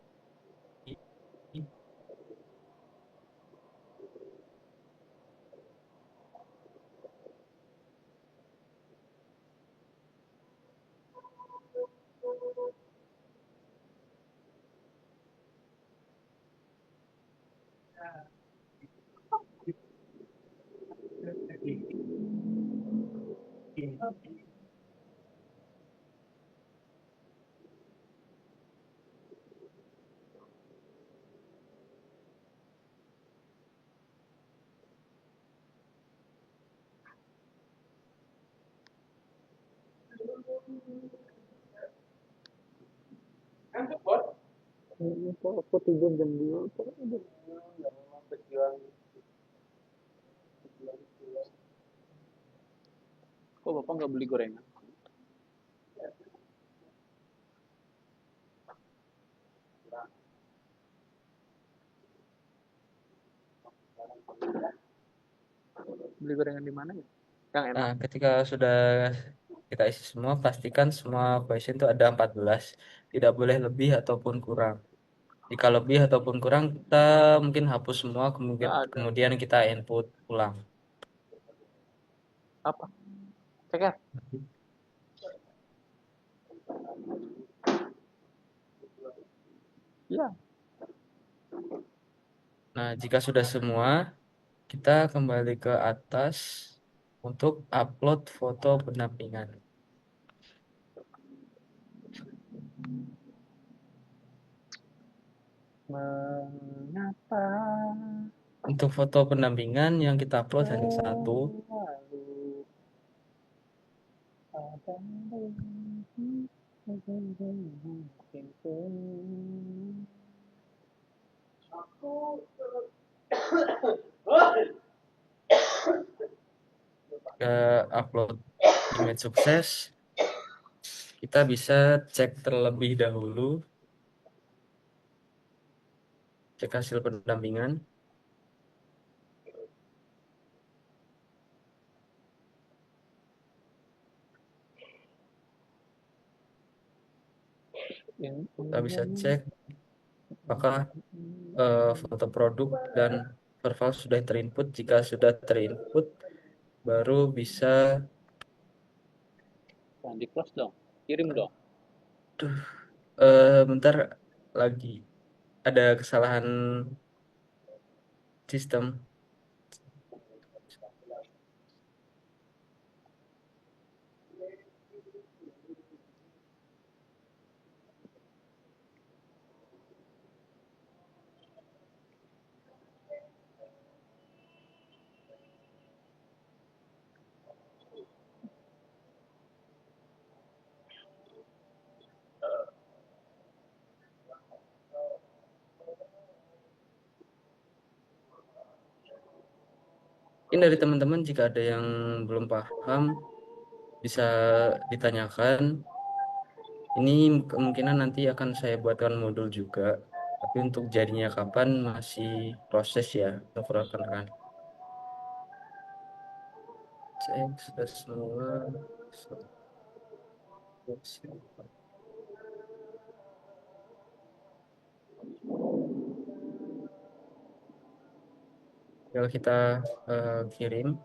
Aku tidur jam 2. Kok bapak nggak beli gorengan? Beli gorengan di mana ya? Yang enak. Nah, ketika sudah kita isi semua, pastikan semua question itu ada 14. Tidak boleh lebih ataupun kurang. Jika lebih ataupun kurang, kita mungkin hapus semua, kemudian kita input ulang. Apa? Ceker. Ya. Nah, jika sudah semua, kita kembali ke atas untuk upload foto pendampingan. Mengapa? Untuk foto pendampingan yang kita upload hanya 1. Upload image sukses, kita bisa cek terlebih dahulu, cek hasil pendampingan. Kita bisa cek apakah foto produk dan profile sudah terinput. Jika sudah terinput, baru bisa di close dong, kirim dong. Bentar lagi ada kesalahan sistem. Ini dari teman-teman jika ada yang belum paham bisa ditanyakan. Ini kemungkinan nanti akan saya buatkan modul juga, tapi untuk jadinya kapan masih proses ya untuk rekan-rekan. Saya sudah semua. tinggal kita kirim.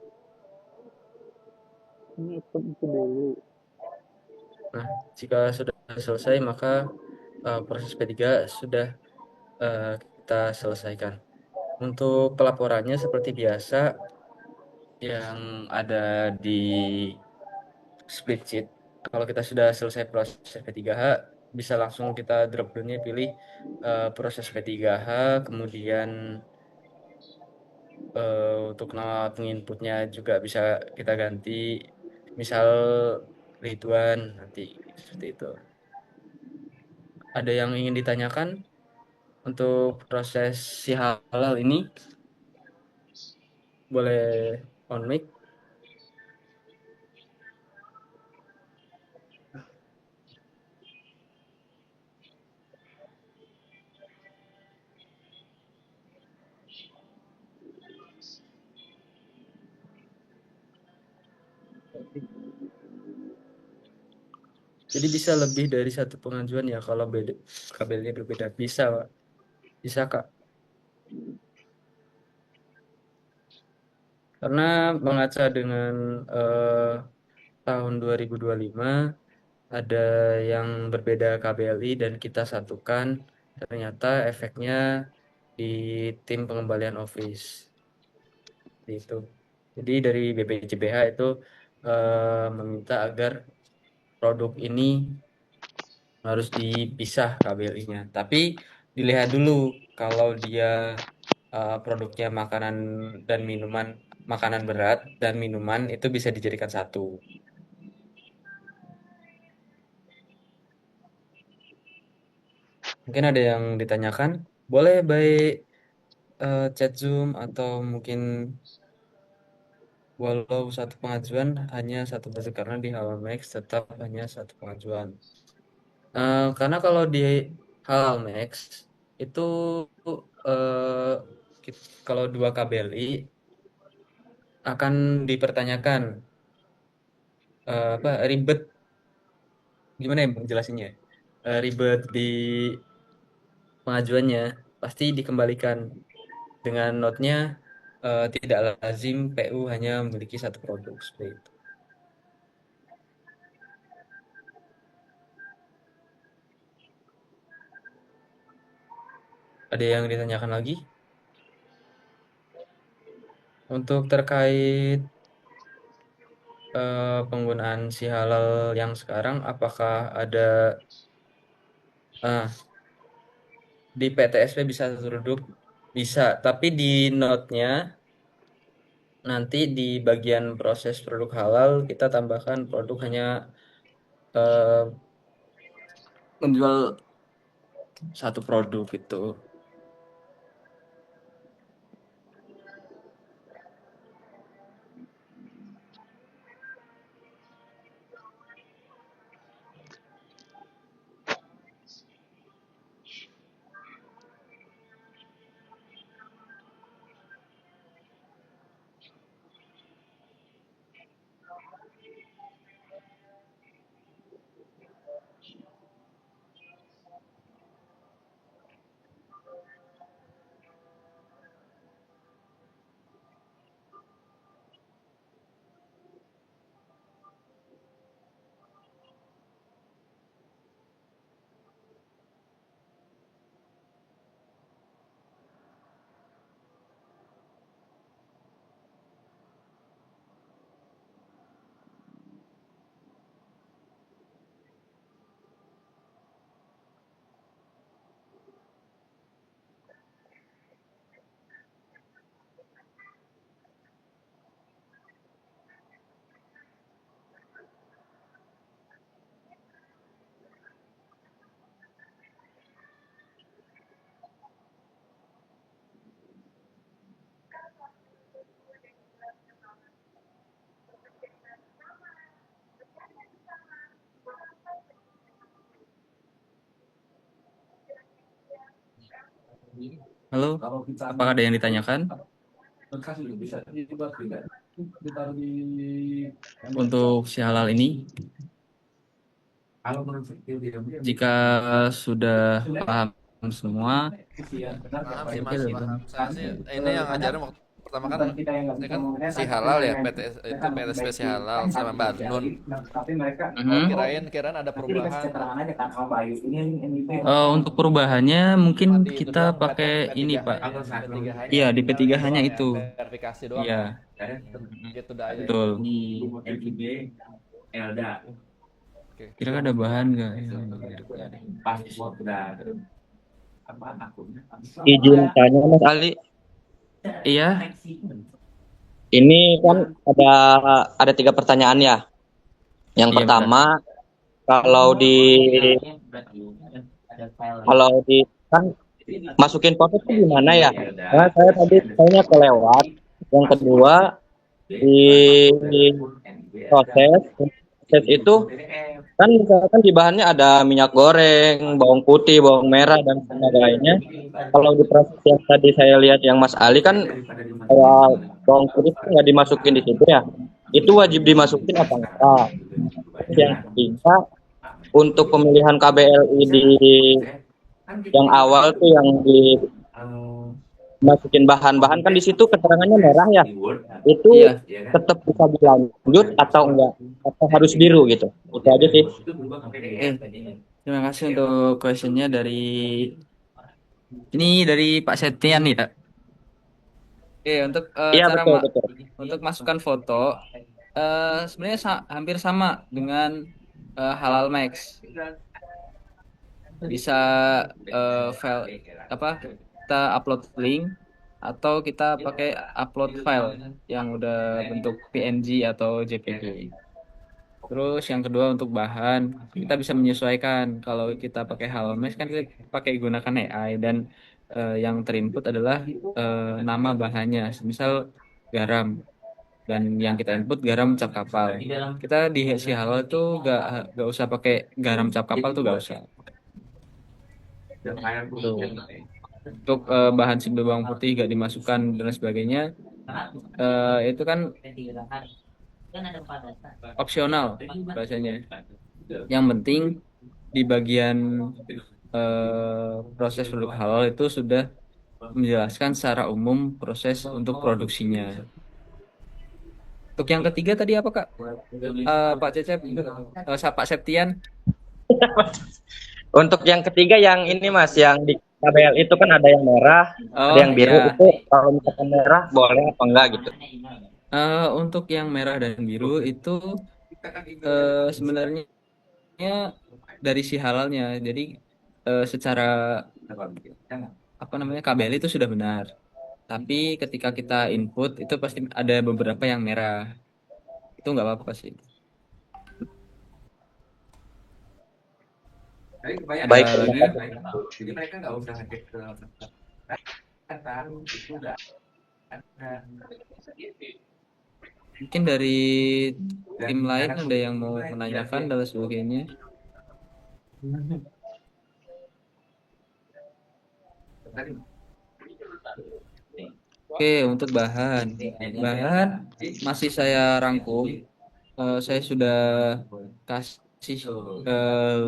Nah, jika sudah selesai maka proses P3 sudah kita selesaikan. Untuk pelaporannya seperti biasa yang ada di split sheet. Kalau kita sudah selesai proses P3H, bisa langsung kita drop down-nya pilih proses P3H, kemudian untuk nama penginputnya juga bisa kita ganti, misal Ridwan nanti seperti itu. Ada yang ingin ditanyakan untuk proses si halal ini? Boleh on mic. Jadi bisa lebih dari satu pengajuan ya kalau beda kabelnya berbeda. Bisa, Pak. Bisa, Kak. Karena mengaca dengan tahun 2025 ada yang berbeda KBLI dan kita satukan, ternyata efeknya di tim pengembalian office. Itu. Jadi dari BPJBH itu meminta agar produk ini harus dipisah KBLI-nya. Tapi dilihat dulu kalau dia produknya makanan dan minuman, makanan berat dan minuman itu bisa dijadikan satu. Mungkin ada yang ditanyakan, boleh baik chat Zoom atau mungkin walau satu pengajuan hanya satu produk karena di Halal Max tetap hanya satu pengajuan. Karena kalau di Halal Max itu kalau 2 KBLI akan dipertanyakan apa ribet gimana ya menjelasinnya, ribet di pengajuannya pasti dikembalikan dengan notnya tidak lazim PU hanya memiliki satu produk seperti itu. Ada yang ditanyakan lagi? Untuk terkait penggunaan si halal yang sekarang, apakah ada di PTSP bisa satu produk? Bisa, tapi di note-nya nanti di bagian proses produk halal kita tambahkan produk hanya menjual satu produk itu. Halo, apakah ada yang ditanyakan? Untuk si halal ini, jika sudah paham semua, Paham sih Mas. Saya sih ini yang ngajarin pertama kan bukan kita yang nggak ini bisa kan ngomongnya si kan halal ya, dengan PTS itu mereka PTSP si memperbaiki halal kan sama Mbak harus Nun. tapi mereka Oh, kirain ada tapi dikasih perubahan. keterangan aja kan sama Pak Ayu ini itu Untuk perubahannya mungkin Cuma di itu kita doang, pakai ini P3H Pak. nya, P3H nya Iya, di tinggal P3 ini hanya doang ya, itu. verifikasi doang Iya, ya. Gitu dah aja. betul. FIB Elda Oke. Kira-kira ada bahan nggak? paspor udah apa akunnya Izin tanya Mas Ali, Iya, ini kan ada 3 pertanyaan ya. Yang iya benar. pertama, kalau di kan masukin foto itu gimana ya? Nah, saya tadi kayaknya kelewat. Yang kedua, di proses itu kan misalkan di bahannya ada minyak goreng, bawang putih, bawang merah dan sebagainya. Kalau di proses yang tadi saya lihat yang Mas Ali kan kayak bawang putih itu nggak dimasukin di situ ya. Itu wajib dimasukin apa enggak? Terus yang ketiga, untuk pemilihan KBLI di yang awal tuh yang dimasukin bahan-bahan kan di situ keterangannya merah ya. Itu Iya. tetap bisa dilanjut atau enggak? Atau harus biru gitu? Itu aja sih. Terima kasih untuk questionnya dari Pak Septian nih ya. Oke, untuk Iya cara betul. untuk masukkan foto sebenarnya hampir sama dengan Halal Max. Bisa file kita upload link atau kita pakai upload file yang udah bentuk PNG atau JPG. Terus yang kedua untuk bahan kita bisa menyesuaikan. Kalau kita pakai Halal Max kan kita pakai gunakan AI dan yang terinput adalah nama bahannya, misal garam, dan yang kita input garam cap kapal. Kita di si halal itu gak usah pakai garam cap kapal tuh gak usah. Tuh. Untuk bahan simple bawang putih gak dimasukkan dan sebagainya, itu kan opsional bahasanya. Yang penting di bagian proses produk halal itu sudah menjelaskan secara umum proses untuk produksinya. Untuk yang ketiga tadi apa Kak? Pak Cecep, Pak Septian. Untuk yang ketiga yang ini Mas, yang di KBL itu kan ada yang merah, ada yang biru. Iya. Itu kalau misalkan merah boleh apa enggak gitu? Untuk yang merah dan biru itu sebenarnya dari si halalnya. Jadi secara KBL itu sudah benar. Tapi ketika kita input itu pasti ada beberapa yang merah. Itu nggak apa-apa sih. Baik. Jadi mereka nggak usah ngecek ke itu udah mungkin dari tim lain ada yang mau menanyakan dan sebagainya. Oke, untuk bahan masih saya rangkum. Saya sudah kasih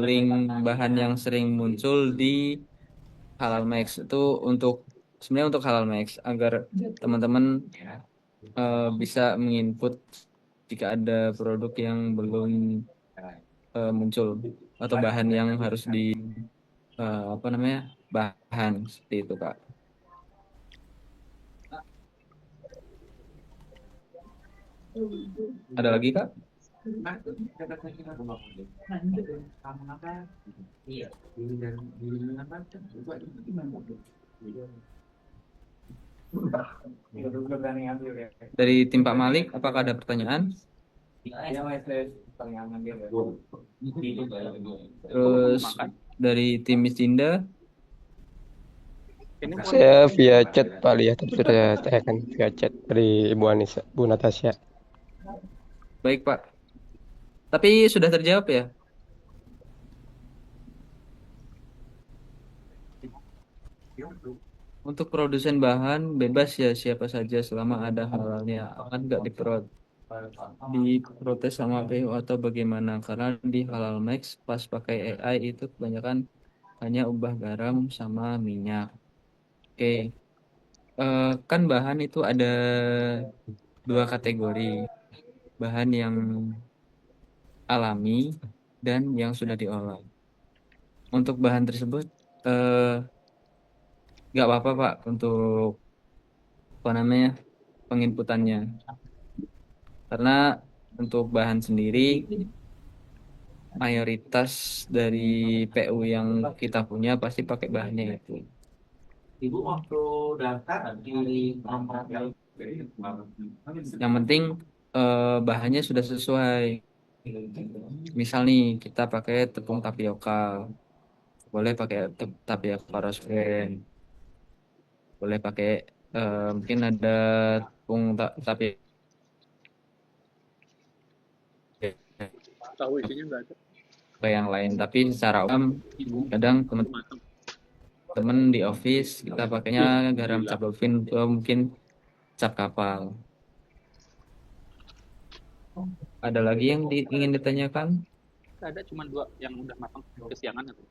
link bahan yang sering muncul di Halal Max. Itu sebenarnya untuk Halal Max agar teman-teman bisa menginput jika ada produk yang belum muncul atau bahan yang harus di bahan seperti itu Kak. Ada lagi Kak? Dari tim Pak Malik, apakah ada pertanyaan? Terus dari tim Miss Dinda? Saya via chat Pak Ali ya, tadi sudah tanyakan via chat dari Ibu Anissa, Bu Natasha. Baik Pak. Tapi sudah terjawab ya? Untuk produsen bahan bebas ya siapa saja selama ada halalnya. Akan nggak diprotes sama PU atau bagaimana? Karena di Halal Max pas pakai AI itu kebanyakan hanya ubah garam sama minyak. Oke. Kan bahan itu ada 2 kategori, bahan yang alami dan yang sudah diolah. Untuk bahan tersebut nggak apa-apa Pak untuk penginputannya, karena untuk bahan sendiri mayoritas dari PU yang kita punya pasti pakai bahannya itu. Ibu waktu daftar di nomor Yang penting bahannya sudah sesuai. Misal nih kita pakai tepung tapioka, boleh pakai tapioka rose bran, boleh pakai mungkin ada tepung tapioka Tahu isinya nggak ada. yang lain. Tapi secara umum kadang teman-teman di office kita pakainya garam cap Lovin atau mungkin cap kapal. Ada lagi yang ingin ditanyakan? Ada cuma 2 yang udah matang kesiangan atau?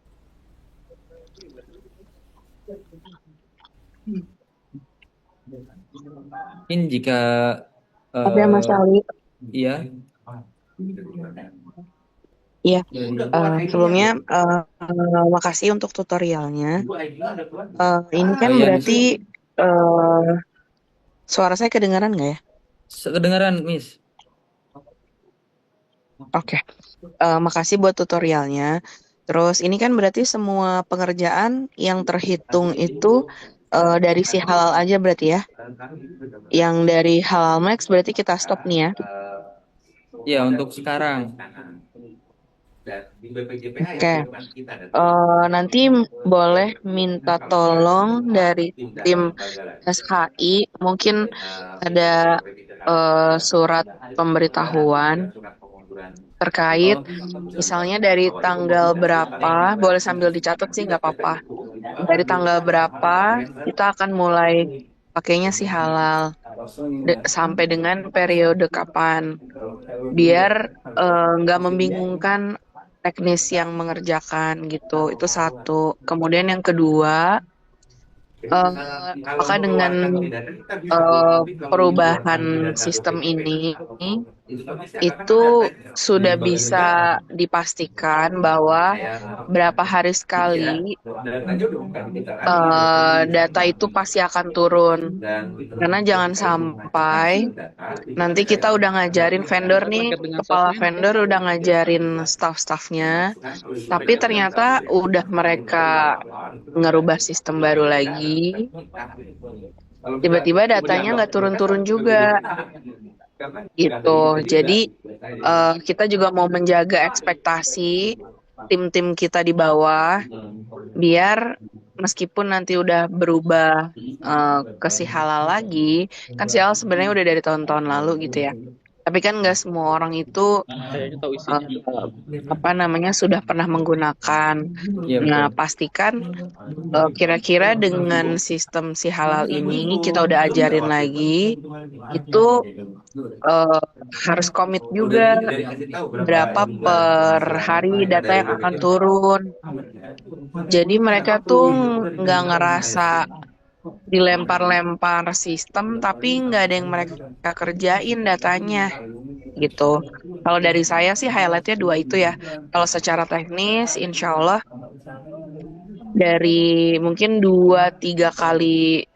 Mungkin jika Ada Mas Ali. iya. Iya, sebelumnya makasih untuk tutorialnya. Ini kan berarti suara saya kedengaran nggak ya? Kedengaran, Miss. Oke, makasih buat tutorialnya. Terus ini kan berarti semua pengerjaan yang terhitung itu dari si halal aja berarti ya? Yang dari halal max berarti kita stop nih ya? Ya, untuk sekarang. Oke, nanti boleh minta tolong dari tim SHI, mungkin ada surat pemberitahuan terkait, misalnya dari tanggal berapa, boleh sambil dicatat sih nggak apa-apa. Dari tanggal berapa kita akan mulai pakainya si halal, sampai dengan periode kapan, biar nggak membingungkan teknis yang mengerjakan gitu. Itu satu. Kemudian yang kedua, apakah dengan perubahan sistem ini itu sudah bisa dipastikan bahwa berapa hari sekali data itu pasti akan turun, karena jangan sampai nanti kita udah ngajarin vendor nih, kepala vendor udah ngajarin staff-staffnya, tapi ternyata udah mereka ngerubah sistem baru lagi, tiba-tiba datanya nggak turun-turun juga gitu. Jadi kita juga mau menjaga ekspektasi tim-tim kita di bawah, biar meskipun nanti udah berubah ke si halal lagi, kan si halal sebenarnya udah dari tahun-tahun lalu gitu ya. Tapi kan nggak semua orang itu sudah pernah menggunakan. Nah, pastikan kira-kira dengan sistem si halal ini kita udah ajarin lagi, itu harus komit juga berapa per hari data yang akan turun. Jadi mereka tuh nggak ngerasa dilempar-lempar sistem tapi nggak ada yang mereka kerjain datanya gitu. Kalau dari saya sih highlightnya 2 itu ya. Kalau secara teknis insya Allah dari mungkin 2-3 kali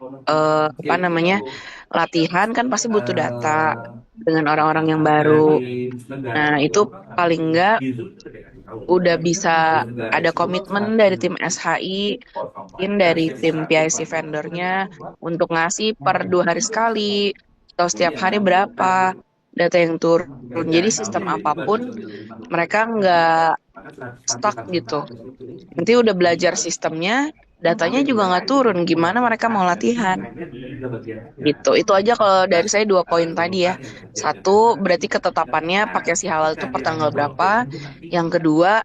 latihan kan pasti butuh data dengan orang-orang yang baru. Nah, itu paling enggak udah bisa ada komitmen dari tim SHI, dari tim PIC vendornya untuk ngasih per 2 hari sekali atau setiap hari berapa data yang turun. Jadi sistem apapun mereka nggak stuck gitu. Nanti udah belajar sistemnya, datanya juga nggak turun, gimana mereka mau latihan gitu. Itu aja kalau dari saya 2 poin tadi ya. 1, berarti ketetapannya pakai si halal itu per tanggal berapa. Yang kedua,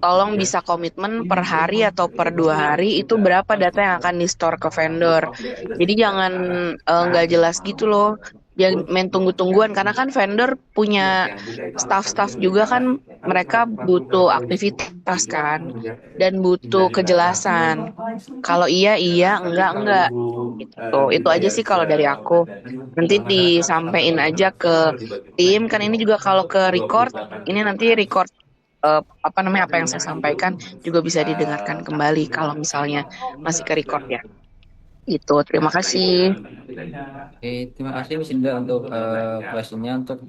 tolong bisa komitmen per hari atau per 2 hari itu berapa data yang akan di store ke vendor. Jadi jangan nggak jelas gitu loh. Jangan main tunggu-tungguan karena kan vendor punya staff-staff juga kan, mereka butuh aktivitas kan dan butuh kejelasan. Kalau iya iya, enggak gitu. Itu aja sih kalau dari aku. Nanti disampaikan aja ke tim kan, ini juga kalau ke record, ini nanti record apa yang saya sampaikan juga bisa didengarkan kembali kalau misalnya masih ke record ya. Gitu. Terima kasih. Oke, terima kasih Miss Indah untuk questionnya. Untuk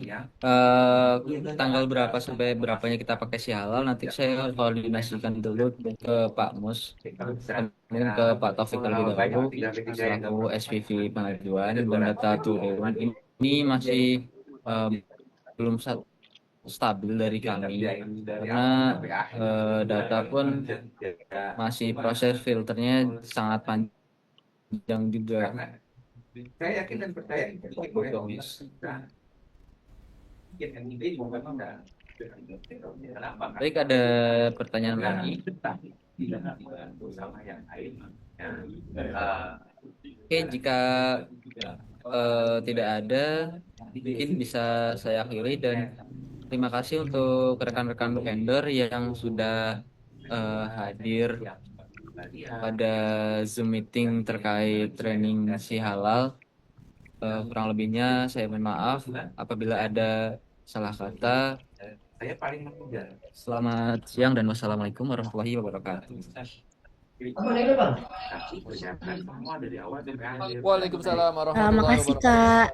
tanggal berapa sampai berapanya kita pakai si halal, nanti saya koordinasikan dulu ke Pak Mus, kemudian ke Pak Taufik terlebih dahulu selaku SPV pengajuan dan data turun. Ini masih belum stabil dari kami karena data pun masih proses filternya sangat panjang juga. Saya yakin dan percaya Baik, ada pertanyaan lagi. Oke, jika tidak ada, mungkin bisa saya akhiri dan terima kasih untuk rekan-rekan vendor yang sudah hadir pada Zoom meeting terkait training si halal. Kurang lebihnya saya mohon maaf apabila ada salah kata. Selamat siang dan wassalamualaikum warahmatullahi wabarakatuh. Waalaikumsalam warahmatullahi Makasih wabarakatuh. Kak.